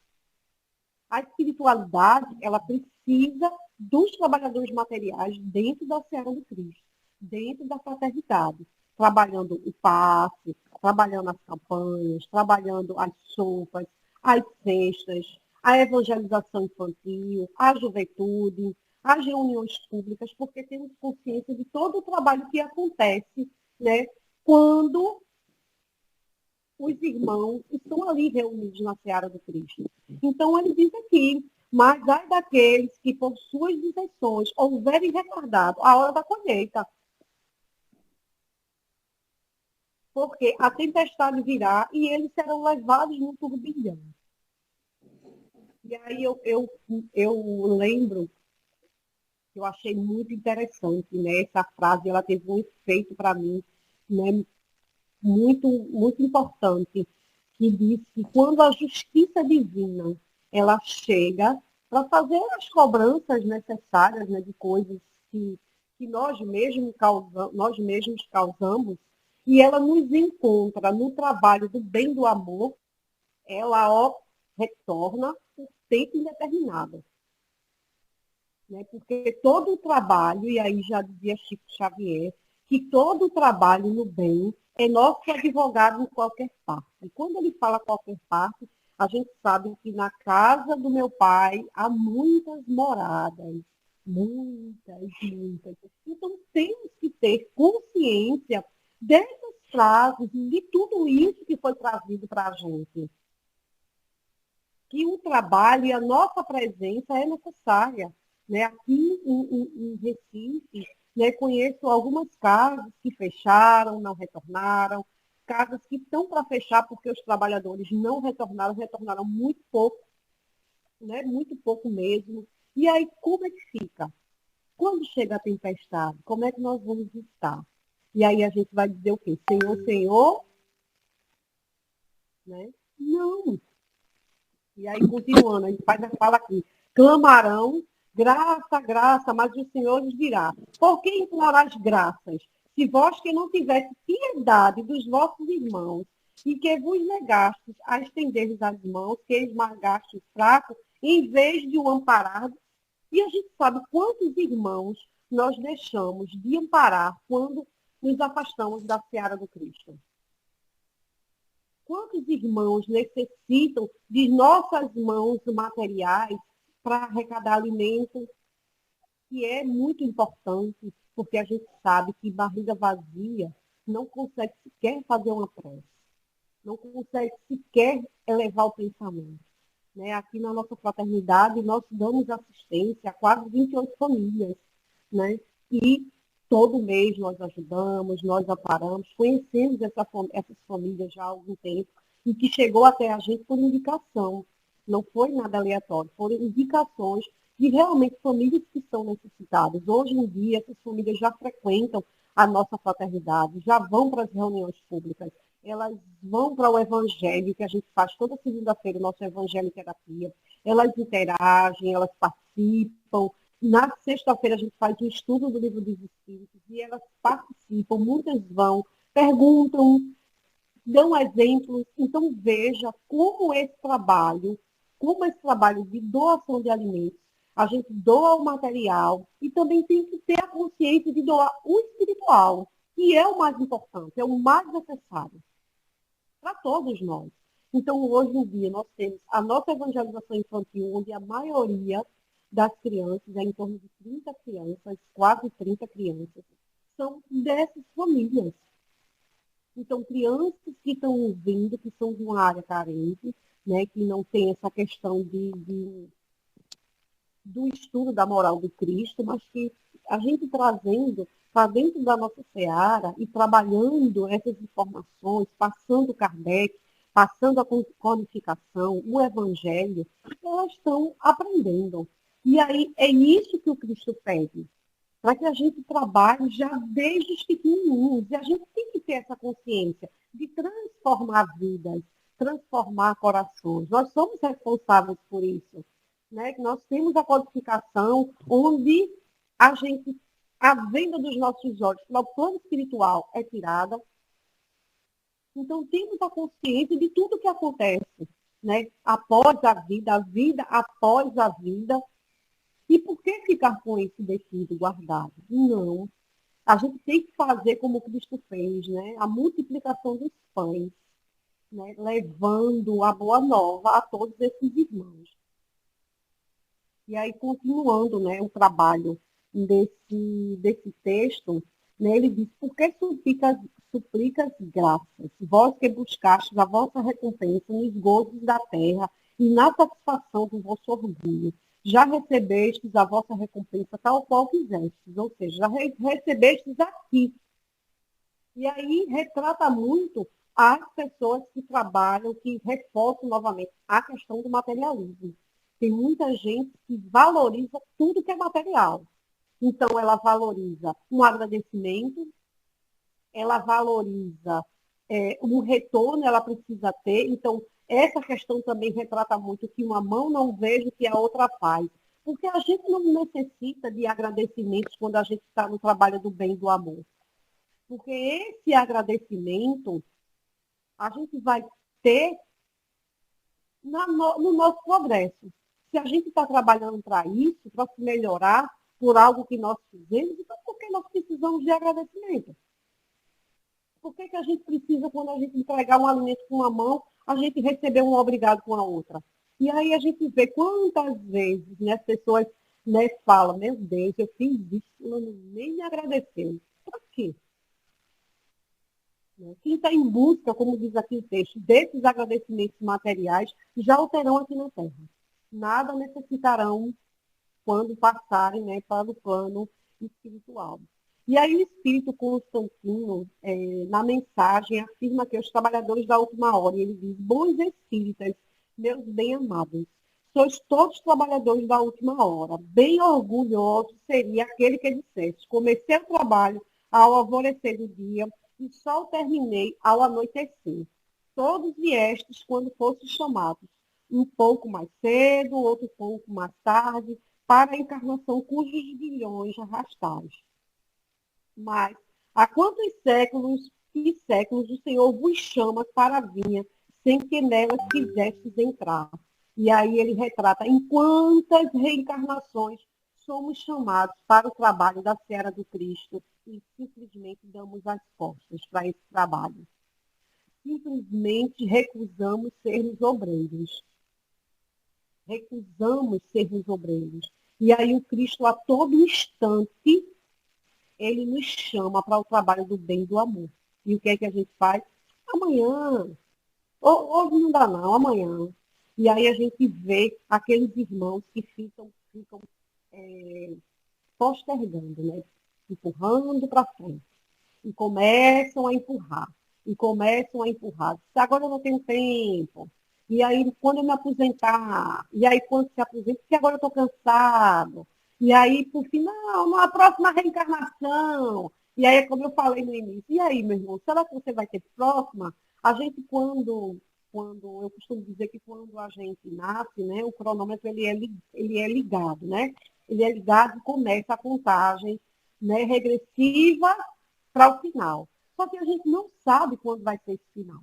A espiritualidade, ela precisa dos trabalhadores materiais dentro da seara do Cristo, dentro da fraternidade, trabalhando o passe, trabalhando as campanhas, trabalhando as sopas, as cestas, a evangelização infantil, a juventude, as reuniões públicas, porque temos consciência de todo o trabalho que acontece, né, quando os irmãos estão ali reunidos na seara do Cristo. Então, ele diz aqui, mas ai daqueles que, por suas dissensões, houverem retardado a hora da colheita. Porque a tempestade virá e eles serão levados num turbilhão. E aí eu lembro, eu achei muito interessante, né? Essa frase, ela teve um efeito para mim, né? Muito, muito importante, que diz que quando a justiça divina ela chega para fazer as cobranças necessárias, né, de coisas que nós mesmos causamos, e ela nos encontra no trabalho do bem do amor, ela retorna por tempo indeterminado. Né? Porque todo o trabalho, e aí já dizia Chico Xavier, que todo o trabalho no bem é nosso advogado em qualquer parte. E quando ele fala qualquer parte, a gente sabe que na casa do meu pai há muitas moradas. Muitas, muitas. Então, temos que ter consciência dessas frases, de tudo isso que foi trazido para a gente. Que o trabalho e a nossa presença é necessária. Né? Aqui em Recife, né, conheço algumas casas que fecharam, não retornaram, casas que estão para fechar porque os trabalhadores não retornaram, retornaram muito pouco, né, muito pouco mesmo. E aí, como é que fica? Quando chega a tempestade, como é que nós vamos estar? E aí a gente vai dizer o quê? Senhor, Senhor, né? Não. E aí, continuando, a gente fala aqui, clamarão, graça, graça, mas o Senhor lhes dirá, por que implorais graças? Se vós que não tivesse piedade dos vossos irmãos, e que vos negastes a estender as mãos, que esmagastes o fraco, em vez de o amparar. E a gente sabe quantos irmãos nós deixamos de amparar quando nos afastamos da seara do Cristo. Quantos irmãos necessitam de nossas mãos materiais para arrecadar alimento, que é muito importante, porque a gente sabe que barriga vazia não consegue sequer fazer uma prece, não consegue sequer elevar o pensamento. Né? Aqui na nossa fraternidade, nós damos assistência a quase 28 famílias, né? E todo mês nós ajudamos, nós amparamos, conhecemos essas famílias já há algum tempo, e que chegou até a gente por indicação. Não foi nada aleatório, foram indicações de realmente famílias que são necessitadas. Hoje em dia, essas famílias já frequentam a nossa fraternidade, já vão para as reuniões públicas, elas vão para o evangelho, que a gente faz toda segunda-feira, o nosso evangelho terapia, elas interagem, elas participam. Na sexta-feira a gente faz um estudo do livro dos Espíritos e elas participam, muitas vão, perguntam, dão exemplos. Então veja como esse trabalho de doação de alimentos, a gente doa o material e também tem que ter a consciência de doar o espiritual, que é o mais importante, é o mais necessário para todos nós. Então, hoje em dia, nós temos a nossa evangelização infantil, onde a maioria das crianças, em torno de 30 crianças, quase 30 crianças, são dessas famílias. Então, crianças que estão vindo, que são de uma área carente, né, que não tem essa questão do estudo da moral do Cristo, mas que a gente trazendo para dentro da nossa seara e trabalhando essas informações, passando Kardec, passando a codificação, o Evangelho, elas estão aprendendo. E aí é isso que o Cristo pede, para que a gente trabalhe já desde os pequenininhos. E a gente tem que ter essa consciência de transformar vidas, transformar corações. Nós somos responsáveis por isso. Né? Nós temos a codificação onde a venda dos nossos olhos para o plano espiritual é tirada. Então, temos a consciência de tudo que acontece, né? Após a vida após a vida. E por que ficar com esse defeito guardado? Não. A gente tem que fazer como Cristo fez, né? A multiplicação dos pães, né? Levando a boa nova a todos esses irmãos. E aí, continuando, né, o trabalho desse texto, né, ele diz, por que suplicas graças? Vós que buscastes a vossa recompensa nos gozos da terra e na satisfação do vosso orgulho. Já recebestes a vossa recompensa tal qual quisestes, ou seja, já recebestes aqui. E aí retrata muito as pessoas que trabalham, que reforçam novamente a questão do materialismo. Tem muita gente que valoriza tudo que é material. Então, ela valoriza um agradecimento, ela valoriza um retorno, ela precisa ter. Então, essa questão também retrata muito que uma mão não veja o que a outra faz. Porque a gente não necessita de agradecimentos quando a gente está no trabalho do bem e do amor. Porque esse agradecimento a gente vai ter no nosso progresso. Se a gente está trabalhando para isso, para se melhorar por algo que nós fizemos, então por que nós precisamos de agradecimento? Por que a gente precisa, quando a gente entregar um alimento com uma mão, a gente receber um obrigado com a outra? E aí a gente vê quantas vezes, né, as pessoas, né, falam, meu Deus, eu fiz isso, nem me agradeceu. Para quê? Quem está em busca, como diz aqui o texto, desses agradecimentos materiais, já o terão aqui na Terra. Nada necessitarão quando passarem, né, para o plano espiritual. E aí o Espírito Constantino, na mensagem, afirma que os trabalhadores da última hora, ele diz, bons espíritas, meus bem-amados, sois todos trabalhadores da última hora. Bem orgulhoso seria aquele que dissesse, comecei o trabalho ao alvorecer do dia e só o terminei ao anoitecer. todos viestes quando fostes chamados, um pouco mais cedo, outro pouco mais tarde, para a encarnação cujos bilhões arrastais. Mas há quantos séculos e séculos o Senhor vos chama para a vinha, sem que nela quisestes entrar? E aí ele retrata em quantas reencarnações somos chamados para o trabalho da seara do Cristo e simplesmente damos as costas para esse trabalho. Simplesmente recusamos sermos obreiros. Recusamos sermos obreiros. E aí o Cristo, a todo instante, ele nos chama para o trabalho do bem e do amor. E o que é que a gente faz? Amanhã. Hoje não dá não, amanhã. E aí a gente vê aqueles irmãos que ficam postergando, né? Empurrando para frente. E começam a empurrar. E começam a empurrar. Agora eu não tenho tempo. E aí, quando eu me aposentar, e aí, quando se aposenta, porque agora eu estou cansado. E aí, por final, na próxima reencarnação. E aí, como eu falei no início, e aí, meu irmão, será que você vai ter próxima? A gente, quando eu costumo dizer que quando a gente nasce, né, o cronômetro ele é ligado, né? Ele é ligado e começa a contagem, né, regressiva para o final. Só que a gente não sabe quando vai ser esse final.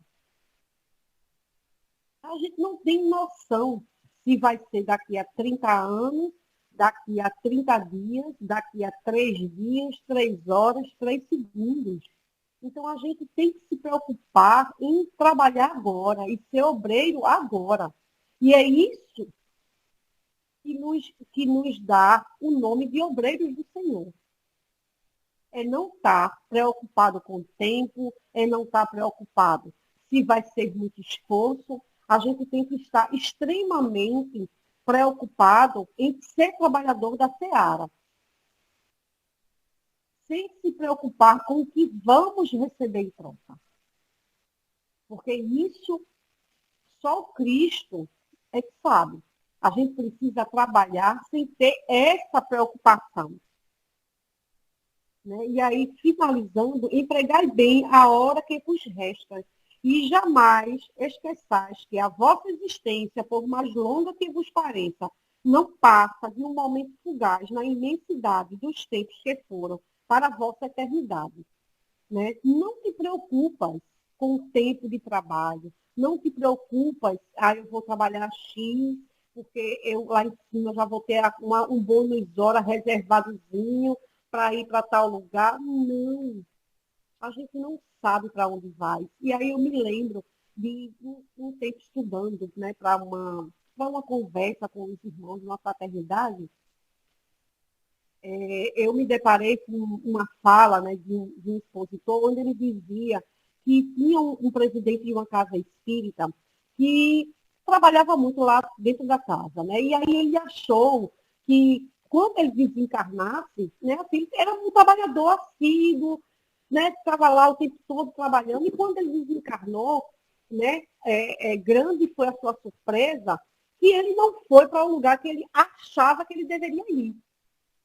A gente não tem noção se vai ser daqui a 30 anos, daqui a 30 dias, daqui a 3 dias, 3 horas, 3 segundos. Então, a gente tem que se preocupar em trabalhar agora e ser obreiro agora. E é isso que nos dá o nome de obreiros do Senhor. É não estar preocupado com o tempo, é não estar preocupado se vai ser muito esforço. A gente tem que estar extremamente preocupado em ser trabalhador da seara, sem se preocupar com o que vamos receber em troca. Porque isso só o Cristo é que sabe. A gente precisa trabalhar sem ter essa preocupação. Né? E aí, finalizando, empregai bem a hora que vos resta, e jamais esqueçais que a vossa existência, por mais longa que vos pareça, não passa de um momento fugaz na imensidade dos tempos que foram para a vossa eternidade. Né? Não te preocupas com o tempo de trabalho, não te preocupas, eu vou trabalhar X, porque eu lá em cima já vou ter um bônus hora reservadozinho para ir para tal lugar. Não, a gente não sabe para onde vai. E aí eu me lembro de um tempo estudando, né, para uma conversa com os irmãos de uma fraternidade, eu me deparei com uma fala, né, de um expositor, onde ele dizia que tinha um presidente de uma casa espírita que trabalhava muito lá dentro da casa, né? E aí ele achou que quando ele desencarnasse, né, assim, era um trabalhador assíduo, né, estava lá o tempo todo trabalhando, e quando ele desencarnou, né, grande foi a sua surpresa que ele não foi para o lugar que ele achava que ele deveria ir.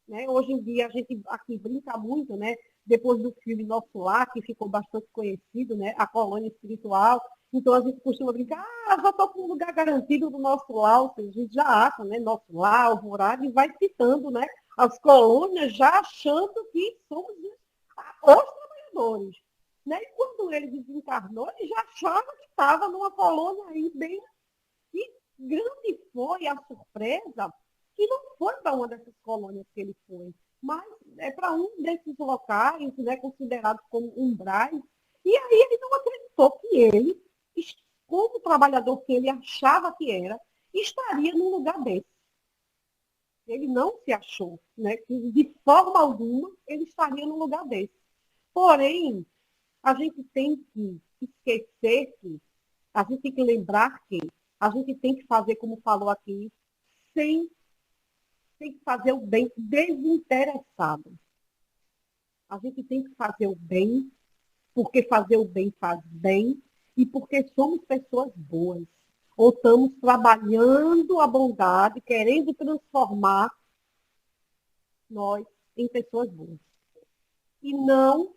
Né? Hoje em dia a gente aqui brinca muito, né? Depois do filme Nosso Lar, que ficou bastante conhecido, né? A colônia espiritual. Então a gente costuma brincar, já estou com um lugar garantido do nosso lar, ou seja, a gente já acha, né? Nosso lar, Alvorada, e vai citando, né? As colônias já achando que somos os trabalhadores. Né? E quando ele desencarnou, ele já achava que estava numa colônia aí bem. E grande foi a surpresa que não foi para uma dessas colônias que ele foi, mas é para um desses locais, né, considerados como umbrais. E aí ele não acreditou que ele, como trabalhador que ele achava que era, estaria num lugar desse. Ele não se achou, né, que de forma alguma ele estaria num lugar desse. Porém, a gente tem que esquecer que, a gente tem que lembrar que a gente tem que fazer, como falou aqui, tem que fazer o bem desinteressado. A gente tem que fazer o bem, porque fazer o bem faz bem, e porque somos pessoas boas. Ou estamos trabalhando a bondade, querendo transformar nós em pessoas boas. E não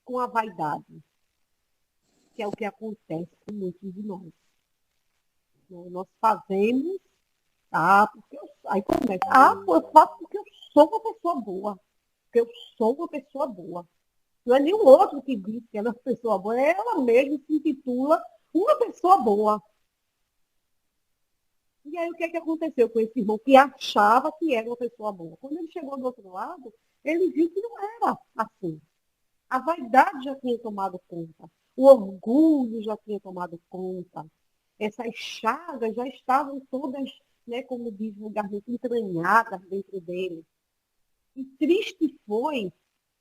com a vaidade. que é o que acontece com muitos de nós. Nós fazemos, porque aí começa, eu faço porque eu sou uma pessoa boa. Porque eu sou uma pessoa boa. Não é nenhum outro que diz que ela é uma pessoa boa, ela mesma se intitula uma pessoa boa. E aí o que é que aconteceu com esse irmão que achava que era uma pessoa boa? Quando ele chegou do outro lado, ele viu que não era assim. A vaidade já tinha tomado conta. O orgulho já tinha tomado conta. Essas chagas já estavam todas, né, como diz vulgarmente, entranhadas dentro dele. E triste foi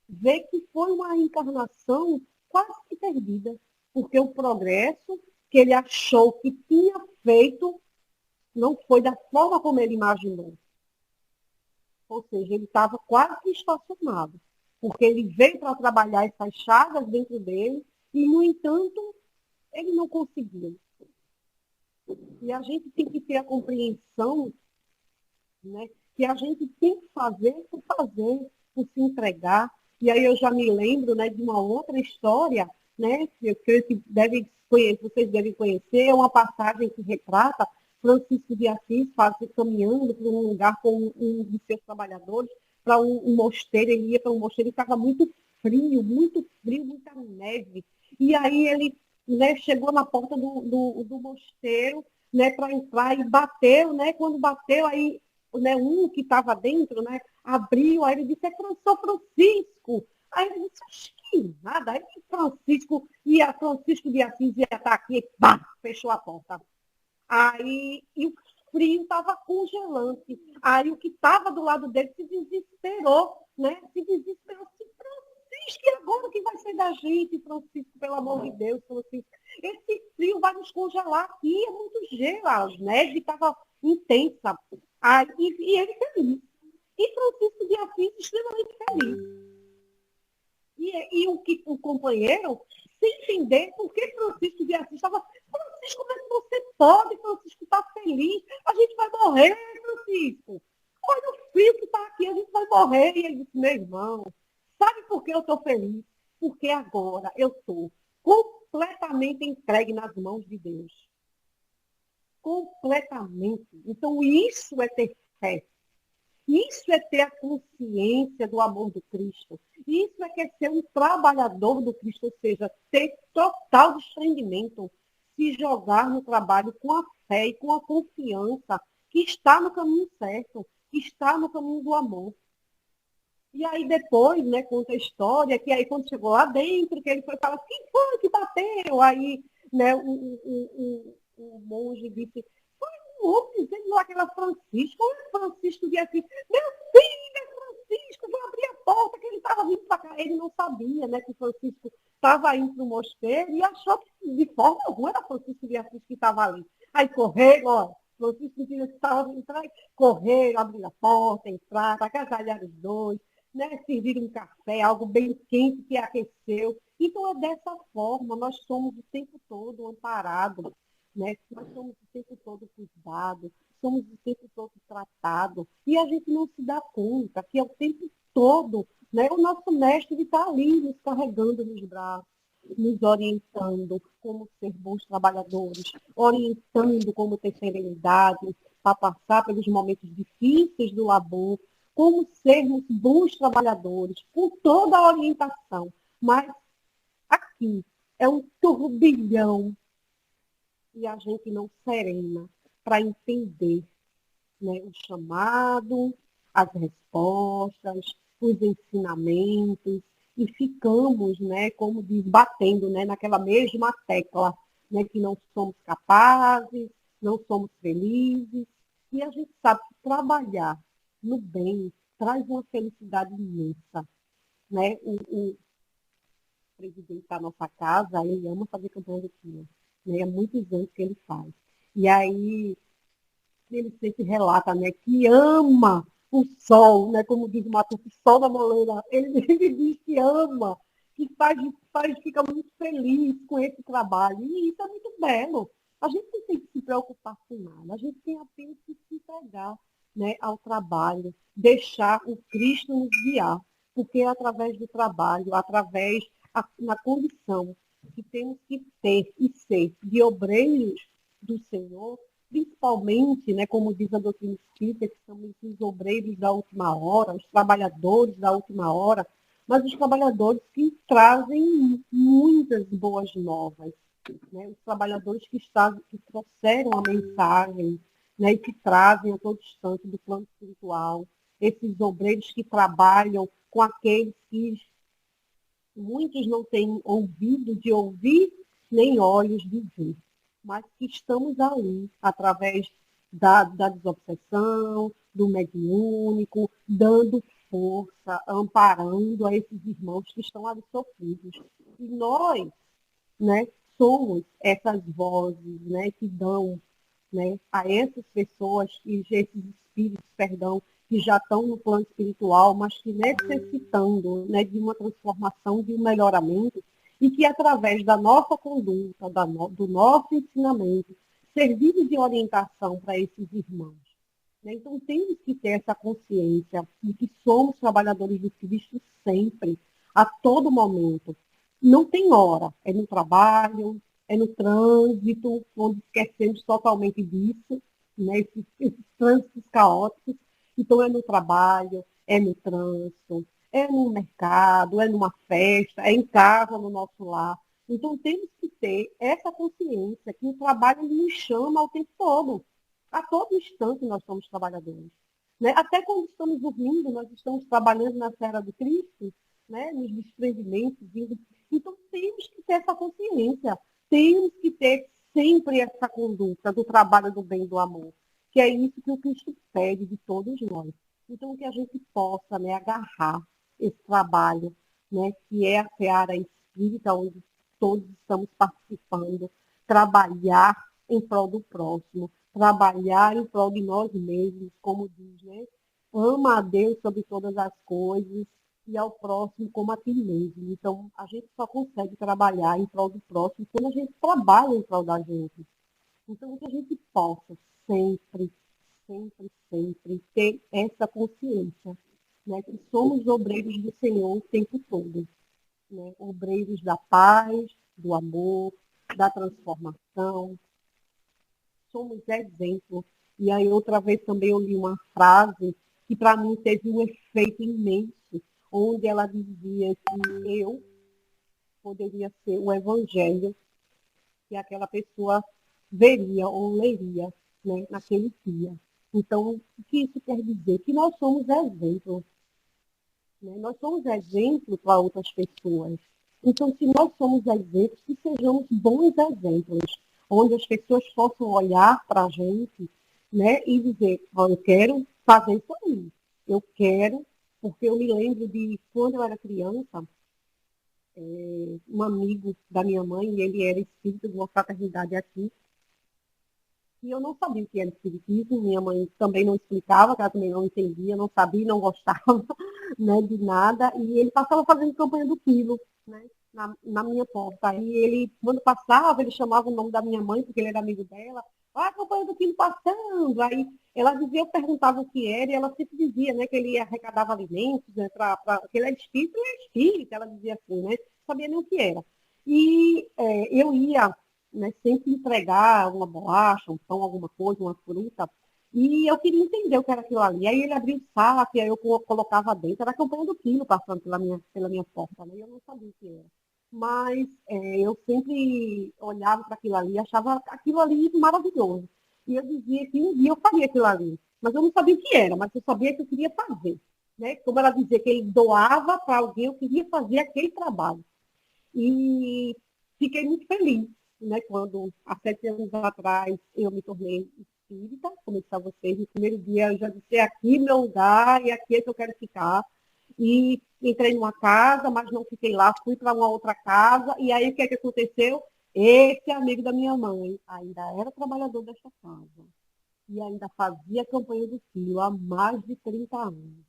ver que foi uma encarnação quase que perdida, porque o progresso que ele achou que tinha feito não foi da forma como ele imaginou. Ou seja, ele estava quase que estacionado, porque ele veio para trabalhar essas chagas dentro dele e, no entanto, ele não conseguiu. E a gente tem que ter a compreensão, né, que a gente tem que fazer, por se entregar. E aí eu já me lembro, né, de uma outra história, né, eu creio que vocês devem conhecer, é uma passagem que retrata Francisco de Assis caminhando por um lugar com um de seus trabalhadores para um mosteiro. Ele ia para um mosteiro e estava muito frio, muita neve. E aí ele, né, chegou na porta do mosteiro, né, para entrar e bateu, né, quando bateu, aí, né, um que estava dentro, né, abriu, aí ele disse, São Francisco. Aí ele disse, acho que nada. Aí Francisco de Assis ia estar aqui e pá, fechou a porta. Aí, e o frio estava congelante. Aí o que estava do lado dele se desesperou, né? Se desesperou. Francisco, e agora o que vai ser da gente, Francisco, pelo amor de Deus, Francisco? Esse frio vai nos congelar aqui, é muito gelo, a neve estava intensa. Aí, e ele feliz. E Francisco de Assis extremamente feliz. E o companheiro, sem entender por que Francisco de Assis estava. Francisco, como é que você pode? Francisco está feliz. A gente vai morrer, Francisco. Olha o frio que está aqui, a gente vai morrer. E ele disse, meu irmão, sabe por que eu estou feliz? Porque agora eu estou completamente entregue nas mãos de Deus. Completamente. Então, isso é ter fé. Isso é ter a consciência do amor do Cristo. Isso é ser um trabalhador do Cristo, ou seja, ter total desprendimento, se jogar no trabalho com a fé e com a confiança que está no caminho certo, que está no caminho do amor. E aí depois, né, conta a história, que aí quando chegou lá dentro, que ele foi falar, quem foi que bateu? Aí, né, o monge disse, dizendo lá que era Francisco, olha Francisco de Assis, meu filho é Francisco, vou abrir a porta, que ele estava vindo para cá. Ele não sabia, né, que Francisco estava indo para o mosteiro e achou que de forma alguma era Francisco de Assis que estava ali. Aí correram, ó, Francisco de Assis estava vindo entrar, correram, abriram a porta, entraram, agasalharam os dois, né, serviram um café, algo bem quente que aqueceu. Então é dessa forma, nós somos o tempo todo amparados. Né? Nós somos o tempo todo cuidados, somos o tempo todo tratados, e a gente não se dá conta que é o tempo todo, né? O nosso mestre está ali nos carregando nos braços, nos orientando como ser bons trabalhadores, orientando como ter serenidade para passar pelos momentos difíceis do labor, como sermos bons trabalhadores, com toda a orientação. Mas aqui é um turbilhão e a gente não serena para entender, né, o chamado, as respostas, os ensinamentos, e ficamos, né, como diz, batendo, né, naquela mesma tecla, né, que não somos capazes, não somos felizes, e a gente sabe que trabalhar no bem traz uma felicidade imensa. Né? O presidente da nossa casa, ele ama fazer campanha de China. Né? Há muitos anos que ele faz. E aí, ele sempre relata, né, que ama o sol, né, como diz o Matuto, o sol da moleira. Ele diz que ama, que fica muito feliz com esse trabalho. E isso é muito belo. A gente não tem que se preocupar com nada. A gente tem apenas que se entregar, né, ao trabalho, deixar o Cristo nos guiar. Porque é através do trabalho, na condição que temos que ter e ser de obreiros do Senhor, principalmente, né, como diz a doutrina espírita, que são os obreiros da última hora, os trabalhadores da última hora, mas os trabalhadores que trazem muitas boas novas, né? Os trabalhadores que trouxeram a mensagem, né, e que trazem a todo instante do plano espiritual, esses obreiros que trabalham com aqueles que muitos não têm ouvido de ouvir, nem olhos de ver, mas que estamos ali, através da desobsessão, do mediúnico, dando força, amparando a esses irmãos que estão ali sofridos. E nós, né, somos essas vozes, né, que dão, né, a essas pessoas, esses espíritos, perdão, que já estão no plano espiritual, mas que necessitando, né, de uma transformação, de um melhoramento, e que através da nossa conduta, do nosso ensinamento, servir de orientação para esses irmãos. Né? Então, temos que ter essa consciência de que somos trabalhadores do Cristo sempre, a todo momento. Não tem hora, é no trabalho, é no trânsito, onde esquecemos totalmente disso, né? Esses trânsitos caóticos. Então, é no trabalho, é no trânsito, é no mercado, é numa festa, é em casa, no nosso lar. Então, temos que ter essa consciência que o trabalho nos chama o tempo todo. A todo instante nós somos trabalhadores. Né? Até quando estamos dormindo, nós estamos trabalhando na esfera do Cristo, né? Nos desprendimentos. Então, temos que ter essa consciência. Temos que ter sempre essa conduta do trabalho do bem e do amor, que é isso que o Cristo pede de todos nós. Então, que a gente possa, né, agarrar esse trabalho, né, que é a seara espírita, onde todos estamos participando, trabalhar em prol do próximo, trabalhar em prol de nós mesmos, como diz, né? Ama a Deus sobre todas as coisas e ao próximo como a ti mesmo. Então, a gente só consegue trabalhar em prol do próximo quando a gente trabalha em prol da gente. Então, que a gente possa sempre, sempre, sempre ter essa consciência, né? Que somos obreiros do Senhor o tempo todo, né? Obreiros da paz, do amor, da transformação. Somos exemplo. E aí, outra vez também eu li uma frase que para mim teve um efeito imenso, onde ela dizia que eu poderia ser o evangelho que aquela pessoa veria ou leria, né, naquele dia. Então, o que isso quer dizer? Que nós somos exemplos. Né? Nós somos exemplo para outras pessoas. Então, se nós somos exemplos, que sejamos bons exemplos, onde as pessoas possam olhar para a gente, né, e dizer, oh, eu quero fazer isso aí. Eu quero, porque eu me lembro de quando eu era criança, um amigo da minha mãe, ele era espírito de uma fraternidade aqui, e eu não sabia o que era espiritismo, minha mãe também não explicava, que ela também não entendia, não sabia, não gostava, né, de nada, e ele passava fazendo campanha do quilo, né, na minha porta. Aí ele, quando passava, ele chamava o nome da minha mãe, porque ele era amigo dela, a campanha do quilo passando. Aí ela dizia, eu perguntava o que era, e ela sempre dizia, né, que ele arrecadava alimentos, né, que ele é espírita, ela dizia assim, né, não sabia nem o que era. E eu ia, né, sempre entregar uma bolacha, um pão, alguma coisa, uma fruta, e eu queria entender o que era aquilo ali. Aí ele abria o saco, e aí eu colocava dentro, era a campanha do quilo passando pela minha porta, né? E eu não sabia o que era. Mas eu sempre olhava para aquilo ali e achava aquilo ali maravilhoso. E eu dizia que um dia eu faria aquilo ali. Mas eu não sabia o que era, mas eu sabia que eu queria fazer. Né? Como ela dizia que ele doava para alguém, eu queria fazer aquele trabalho. E fiquei muito feliz, né, quando, há 7 anos atrás, eu me tornei espírita, como eu disse a vocês, no primeiro dia eu já disse, aqui meu lugar e aqui é que eu quero ficar. E entrei numa casa, mas não fiquei lá, fui para uma outra casa, e aí o que é que aconteceu? Esse amigo da minha mãe ainda era trabalhador desta casa, e ainda fazia campanha do filho há mais de 30 anos.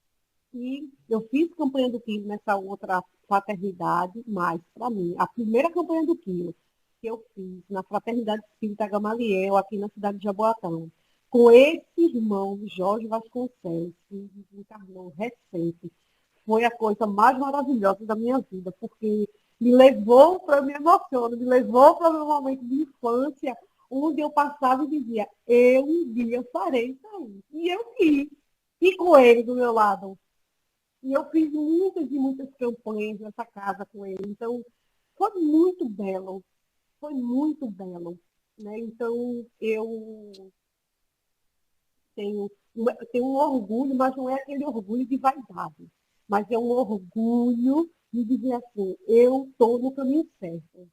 E eu fiz campanha do quilo nessa outra fraternidade, mas, para mim, a primeira campanha do quilo que eu fiz na Fraternidade Espírita Gamaliel, aqui na cidade de Jaboatão, com esse irmão Jorge Vasconcelos, que desencarnou recente, foi a coisa mais maravilhosa da minha vida, porque me levou para, me emociono, me levou para o meu momento de infância, onde eu passava e dizia, eu um dia farei isso aí. E eu fiz. E com ele do meu lado. E eu fiz muitas e muitas campanhas nessa casa com ele. Então, foi muito belo. Foi muito belo. Né? Então, eu tenho um orgulho, mas não é aquele orgulho de vaidade. Mas é um orgulho de dizer assim, eu estou no caminho certo.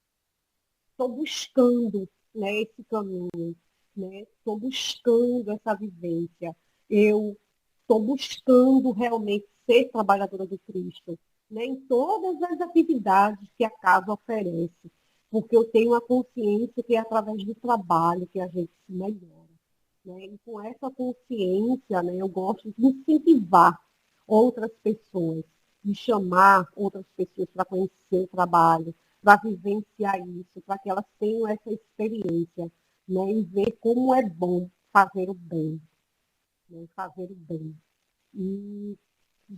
Estou buscando, né, esse caminho. Estou buscando essa vivência. Eu estou buscando realmente ser trabalhadora do Cristo, né, em todas as atividades que a casa oferece, porque eu tenho a consciência que é através do trabalho que a gente se melhora. Né, e com essa consciência, né, eu gosto de incentivar outras pessoas, de chamar outras pessoas para conhecer o trabalho, para vivenciar isso, para que elas tenham essa experiência, né, e ver como é bom fazer o bem. Né, fazer o bem. E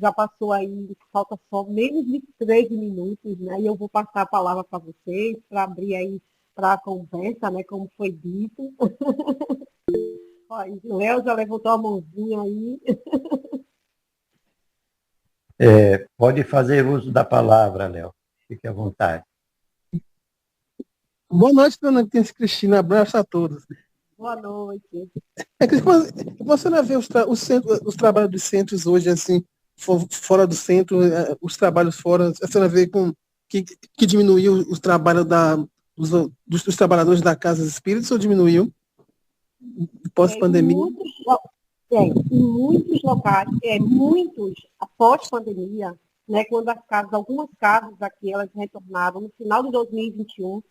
já passou aí, falta só menos de 13 minutos, né? E eu vou passar a palavra para vocês, para abrir aí para a conversa, né? Como foi dito. Olha, o Léo já levantou a mãozinha aí. Pode fazer uso da palavra, Léo. Fique à vontade. Boa noite, dona Cristina. Abraço a todos. Boa noite. Você não vê os trabalhos dos centros hoje, assim, fora do centro, os trabalhos fora, você não vê que diminuiu o trabalho dos trabalhadores da Casa Espíritas ou diminuiu pós-pandemia? Em muitos locais, muitos após pandemia, né, quando algumas casas aqui, elas retornaram no final de 2021,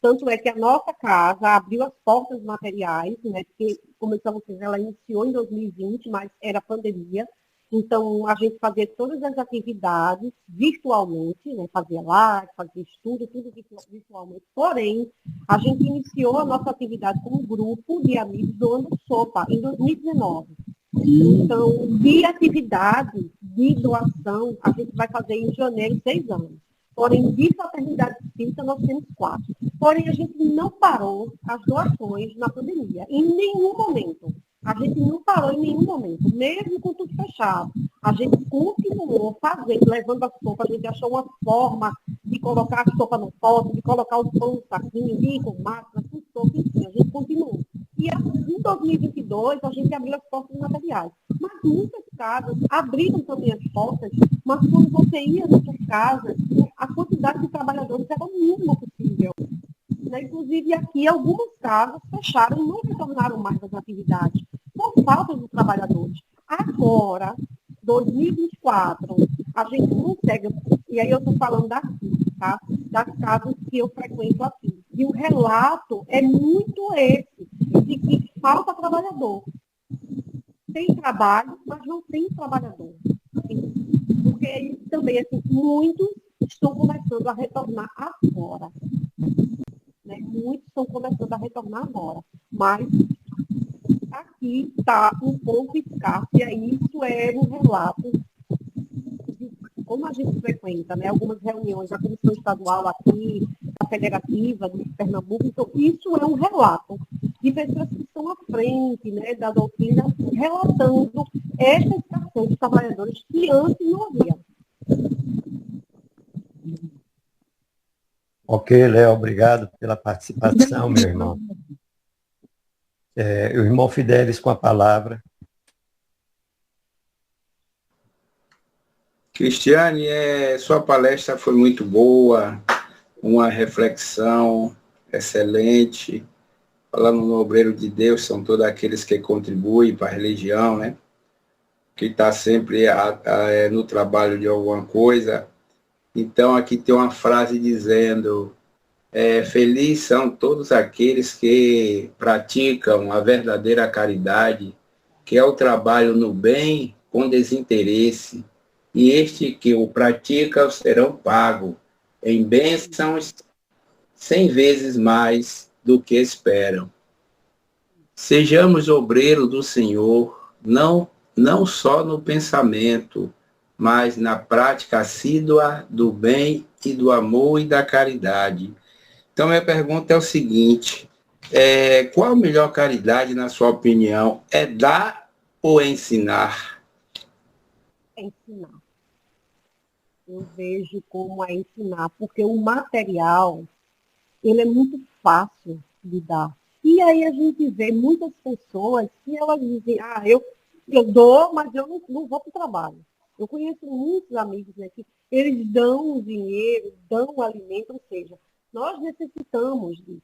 tanto é que a nossa casa abriu as portas materiais, né, porque, como ela iniciou em 2020, mas era pandemia, então a gente fazia todas as atividades virtualmente, né, fazia live, fazia estudo, tudo virtualmente, porém, a gente iniciou a nossa atividade como grupo de amigos doando sopa em 2019. Então, de atividade, de doação, a gente vai fazer em janeiro 6 anos. Porém, de fraternidade espírita, nós temos 4. Porém, a gente não parou as doações na pandemia, em nenhum momento. A gente não parou em nenhum momento, mesmo com tudo fechado. A gente continuou fazendo, levando a sopa, a gente achou uma forma de colocar a sopa no pote, de colocar o pão no saquinho, de ir com máscara, com sopa, enfim, a gente continuou. E em 2022, a gente abriu as portas materiais. Mas muitas casas abriram também as portas, mas quando você ia nessas casas, a quantidade de trabalhadores era o mínimo possível. Né? Inclusive, aqui, algumas casas fecharam e não retornaram mais às atividades, por falta dos trabalhadores. Agora, 2024, a gente consegue, e aí eu estou falando daqui, tá? Das casas que eu frequento aqui. E o relato é muito esse, de que falta trabalhador. Tem trabalho, mas não tem trabalhador. Porque também, assim, muitos estão começando a retornar agora. Né? Muitos estão começando a retornar agora. Mas aqui está um pouco escasso, e aí isso é um relato de como a gente frequenta, né? Algumas reuniões da Comissão Estadual aqui, da Federativa de Pernambuco, então isso é um relato de pessoas que estão à frente, né, da doutrina, relatando essa escassez de trabalhadores que antes não havia. Ok, Léo, obrigado pela participação, meu irmão. O irmão Fidelis com a palavra. Cristiane, sua palestra foi muito boa, uma reflexão excelente. Falando no obreiro de Deus, são todos aqueles que contribuem para a religião, né? Que está sempre no trabalho de alguma coisa. Então, aqui tem uma frase dizendo: feliz são todos aqueles que praticam a verdadeira caridade, que é o trabalho no bem com desinteresse, e este que o praticam serão pagos em bênçãos 100 vezes mais do que esperam. Sejamos obreiros do Senhor, não só no pensamento, mas na prática assídua do bem e do amor e da caridade. Então, minha pergunta é o seguinte, qual a melhor caridade, na sua opinião? É dar ou ensinar? Ensinar. Eu vejo como é ensinar, porque o material, ele é muito fácil de dar. E aí a gente vê muitas pessoas que elas dizem, eu dou, mas eu não vou para o trabalho. Eu conheço muitos amigos, né, que eles dão dinheiro, dão alimento, ou seja, nós necessitamos disso.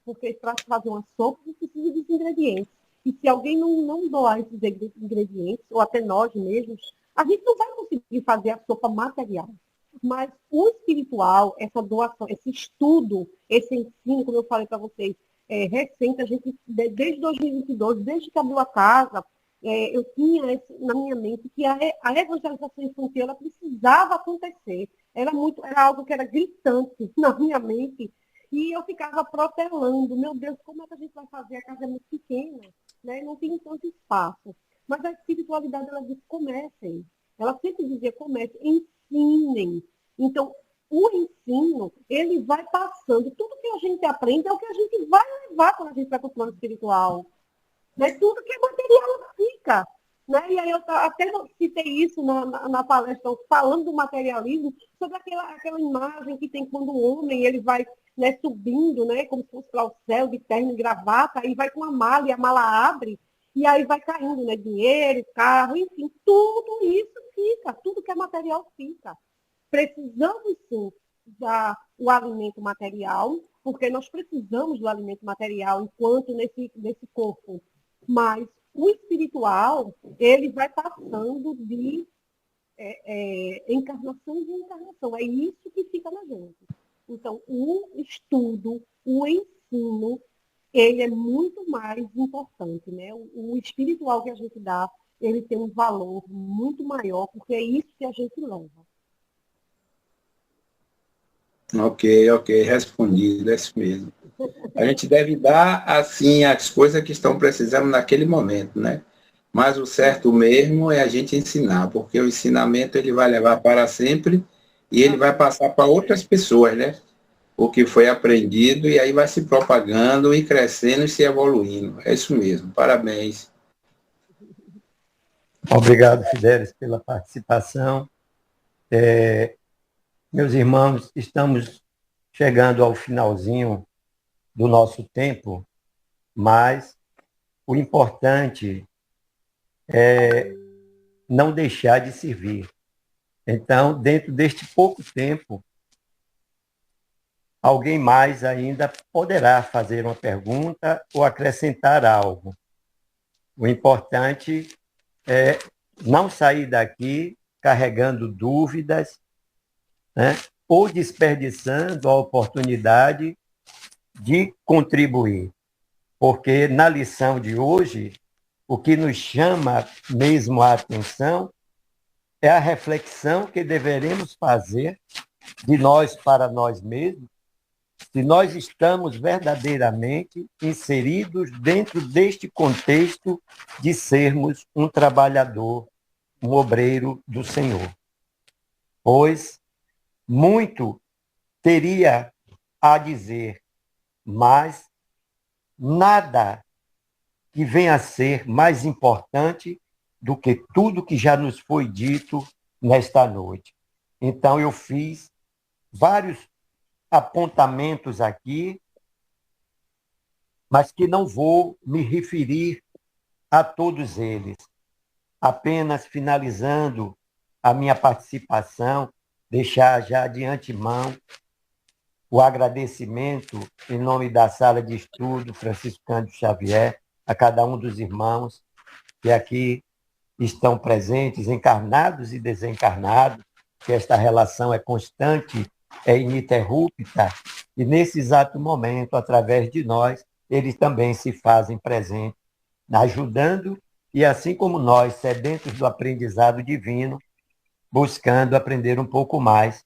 Porque para fazer uma sopa, a gente precisa dos ingredientes. E se alguém não doar esses ingredientes, ou até nós mesmos, a gente não vai conseguir fazer a sopa material. Mas o espiritual, essa doação, esse estudo, esse ensino, como eu falei para vocês, recente, a gente, desde 2022, desde que abriu a casa, eu tinha na minha mente que a evangelização infantil ela precisava acontecer. Era algo que era gritante na minha mente. E eu ficava protelando, meu Deus, como é que a gente vai fazer? A casa é muito pequena, né? Não tem tanto espaço. Mas a espiritualidade, ela diz, comecem. Ela sempre dizia, comecem, ensinem. Então, o ensino, ele vai passando. Tudo que a gente aprende é o que a gente vai levar quando a gente vai para o plano espiritual. Né? Tudo que é material fica. Né? E aí eu até citei isso na palestra, falando do materialismo, sobre aquela imagem que tem quando o homem ele vai, né, subindo, né, como se fosse para o céu, de terno e gravata, aí vai com a mala, e a mala abre, e aí vai caindo, né, dinheiro, carro, enfim, tudo isso fica, tudo que é material fica. Precisamos, sim, do alimento material, porque nós precisamos do alimento material enquanto nesse corpo. Mas o espiritual, ele vai passando de encarnação em encarnação. É isso que fica na gente. Então, o estudo, o ensino, ele é muito mais importante, né? O espiritual que a gente dá, ele tem um valor muito maior, porque é isso que a gente leva. Ok, respondido, é isso mesmo. A gente deve dar, assim, as coisas que estão precisando naquele momento, né? Mas o certo mesmo é a gente ensinar, porque o ensinamento ele vai levar para sempre e ele vai passar para outras pessoas, né? O que foi aprendido e aí vai se propagando e crescendo e se evoluindo. É isso mesmo, parabéns. Obrigado, Fidelis, pela participação. Meus irmãos, estamos chegando ao finalzinho do nosso tempo, mas o importante é não deixar de servir. Então, dentro deste pouco tempo, alguém mais ainda poderá fazer uma pergunta ou acrescentar algo. O importante é não sair daqui carregando dúvidas, né, ou desperdiçando a oportunidade de contribuir. Porque na lição de hoje, o que nos chama mesmo a atenção é a reflexão que deveremos fazer de nós para nós mesmos, se nós estamos verdadeiramente inseridos dentro deste contexto de sermos um trabalhador, um obreiro do Senhor. Pois muito teria a dizer, mas nada que venha a ser mais importante do que tudo que já nos foi dito nesta noite. Então, eu fiz vários apontamentos aqui, mas que não vou me referir a todos eles. Apenas finalizando a minha participação, deixar já de antemão o agradecimento em nome da Sala de Estudo Francisco Cândido Xavier, a cada um dos irmãos que aqui estão presentes, encarnados e desencarnados, que esta relação é constante, é ininterrupta, e nesse exato momento, através de nós, eles também se fazem presentes, ajudando, e assim como nós, sedentos do aprendizado divino, buscando aprender um pouco mais.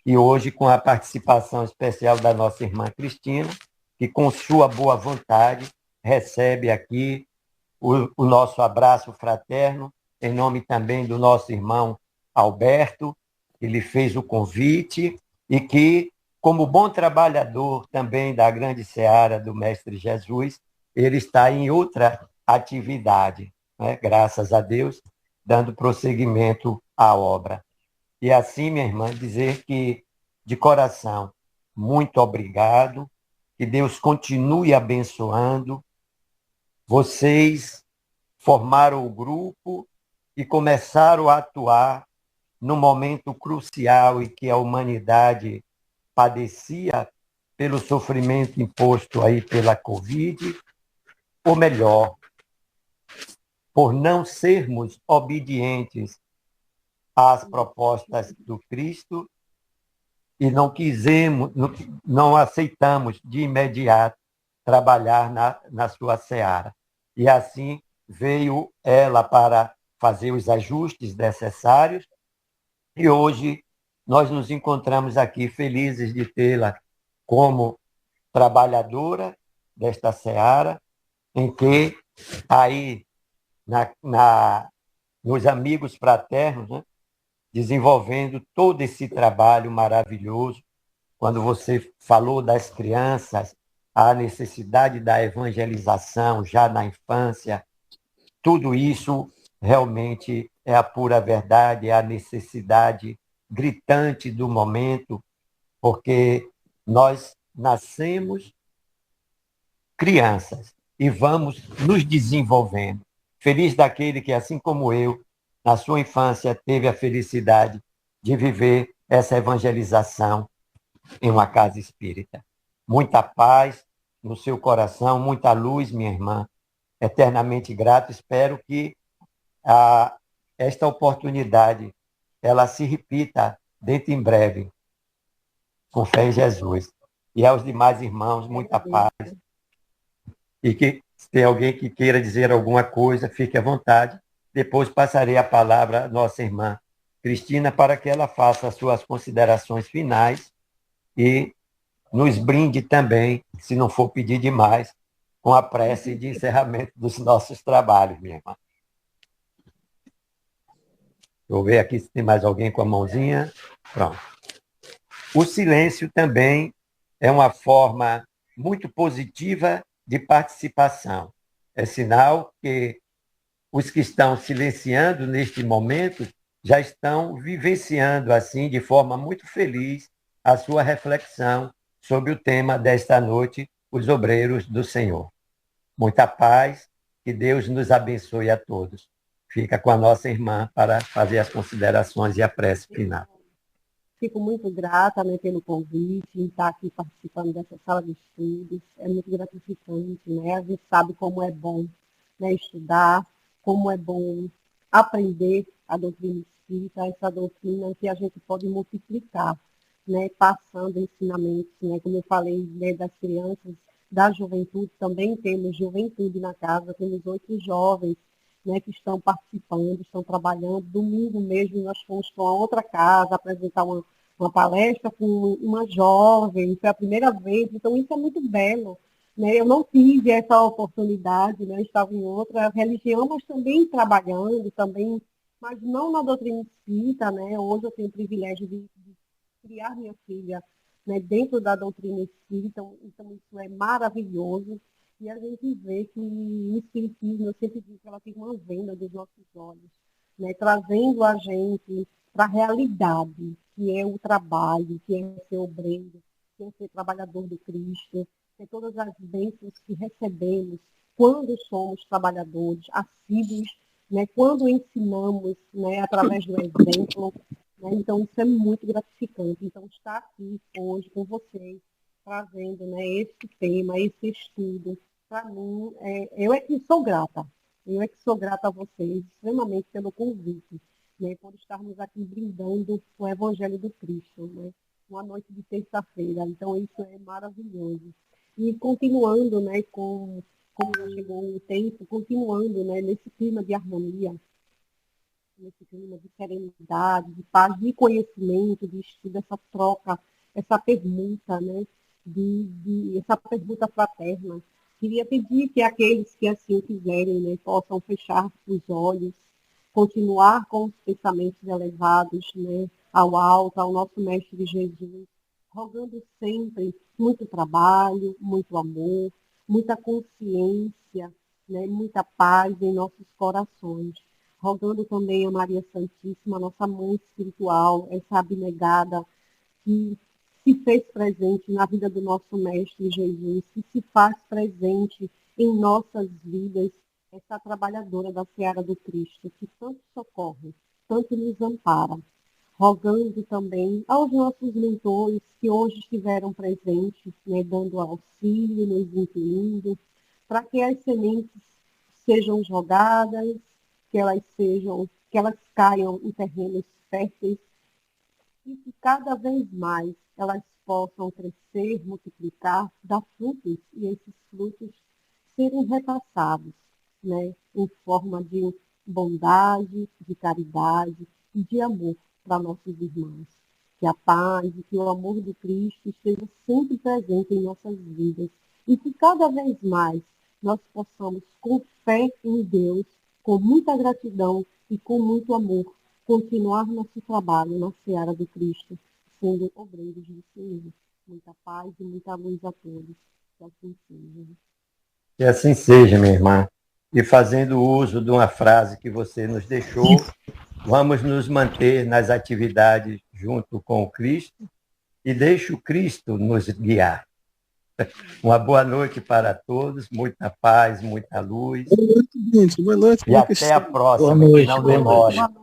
E hoje, com a participação especial da nossa irmã Cristina, que com sua boa vontade recebe aqui o nosso abraço fraterno, em nome também do nosso irmão Alberto, que lhe fez o convite e que, como bom trabalhador também da grande seara do Mestre Jesus, ele está em outra atividade, né? Graças a Deus, dando prosseguimento à obra. E assim, minha irmã, dizer que, de coração, muito obrigado, que Deus continue abençoando. Vocês formaram o grupo e começaram a atuar num momento crucial em que a humanidade padecia pelo sofrimento imposto aí pela Covid, ou melhor, por não sermos obedientes às propostas do Cristo e não aceitamos de imediato trabalhar na sua seara. E assim veio ela para fazer os ajustes necessários e hoje nós nos encontramos aqui felizes de tê-la como trabalhadora desta seara, em que aí nos amigos fraternos, né, desenvolvendo todo esse trabalho maravilhoso. Quando você falou das crianças, a necessidade da evangelização já na infância, tudo isso realmente é a pura verdade, é a necessidade gritante do momento, porque nós nascemos crianças e vamos nos desenvolvendo. Feliz daquele que, assim como eu, na sua infância, teve a felicidade de viver essa evangelização em uma casa espírita. Muita paz no seu coração, muita luz, minha irmã. Eternamente grato. Espero que esta oportunidade ela se repita dentro em breve, com fé em Jesus. E aos demais irmãos, muita paz. E que se tem alguém que queira dizer alguma coisa, fique à vontade. Depois passarei a palavra à nossa irmã Cristina para que ela faça as suas considerações finais e nos brinde também, se não for pedir demais, com a prece de encerramento dos nossos trabalhos, minha irmã. Vou ver aqui se tem mais alguém com a mãozinha. Pronto. O silêncio também é uma forma muito positiva de participação. É sinal que os que estão silenciando neste momento já estão vivenciando, assim, de forma muito feliz, a sua reflexão sobre o tema desta noite, os obreiros do Senhor. Muita paz, que Deus nos abençoe a todos. Fica com a nossa irmã para fazer as considerações e a prece final. Fico muito grata, né, pelo convite, em estar aqui participando dessa sala de estudos. É muito gratificante, né? A gente sabe como é bom, né, estudar, como é bom aprender a doutrina espírita, essa doutrina que a gente pode multiplicar, né, passando ensinamentos, né, como eu falei, né, das crianças, da juventude, também temos juventude na casa, temos 8 jovens, né, que estão participando, estão trabalhando. Domingo mesmo nós fomos para outra casa apresentar uma palestra com uma jovem, foi a primeira vez, então isso é muito belo. Né? Eu não tive essa oportunidade, né? Eu estava em outra religião, mas também trabalhando, também, mas não na doutrina espírita. Né? Hoje eu tenho o privilégio de criar minha filha, né, dentro da doutrina espírita, então isso é maravilhoso. E a gente vê que o espiritismo, eu sempre digo que ela tem uma venda dos nossos olhos, né, trazendo a gente para a realidade, que é o trabalho, que é ser obreiro, que é ser trabalhador do Cristo, que é todas as bênçãos que recebemos quando somos trabalhadores, assíduos, né, quando ensinamos, né, através do exemplo. Né, então, isso é muito gratificante. Então, estar aqui hoje com vocês, trazendo, né, esse tema, esse estudo, para mim, eu é que sou grata. Eu é que sou grata a vocês, extremamente pelo convite, né, por estarmos aqui brindando o Evangelho do Cristo, né, uma noite de terça-feira. Então, isso é maravilhoso. E continuando, né, como já chegou o tempo, continuando, né, nesse clima de harmonia, nesse clima de serenidade, de paz, de conhecimento, de estudo, essa troca, essa permuta, né, essa permuta fraterna. Queria pedir que aqueles que assim quiserem, né, possam fechar os olhos, continuar com os pensamentos elevados, né, ao alto, ao nosso Mestre Jesus, rogando sempre muito trabalho, muito amor, muita consciência, né, muita paz em nossos corações. Rogando também a Maria Santíssima, nossa mãe espiritual, essa abnegada que se fez presente na vida do nosso Mestre Jesus, que se faz presente em nossas vidas, essa trabalhadora da seara do Cristo, que tanto socorre, tanto nos ampara. Rogando também aos nossos mentores que hoje estiveram presentes, né, dando auxílio, nos incluindo, para que as sementes sejam jogadas, que elas caiam em terrenos férteis e que cada vez mais elas possam crescer, multiplicar, dar frutos e esses frutos serem repassados, né, em forma de bondade, de caridade e de amor para nossos irmãos. Que a paz e que o amor de Cristo esteja sempre presente em nossas vidas e que cada vez mais nós possamos, com fé em Deus, com muita gratidão e com muito amor, continuar nosso trabalho na seara do Cristo, sendo obreiros do Senhor. Muita paz e muita luz a todos. Que assim seja. Que assim seja, minha irmã. E fazendo uso de uma frase que você nos deixou, vamos nos manter nas atividades junto com o Cristo e deixe o Cristo nos guiar. Uma boa noite para todos, muita paz, muita luz. Boa noite, gente. Boa noite. E até a próxima. Boa noite, Não boa demore. noite.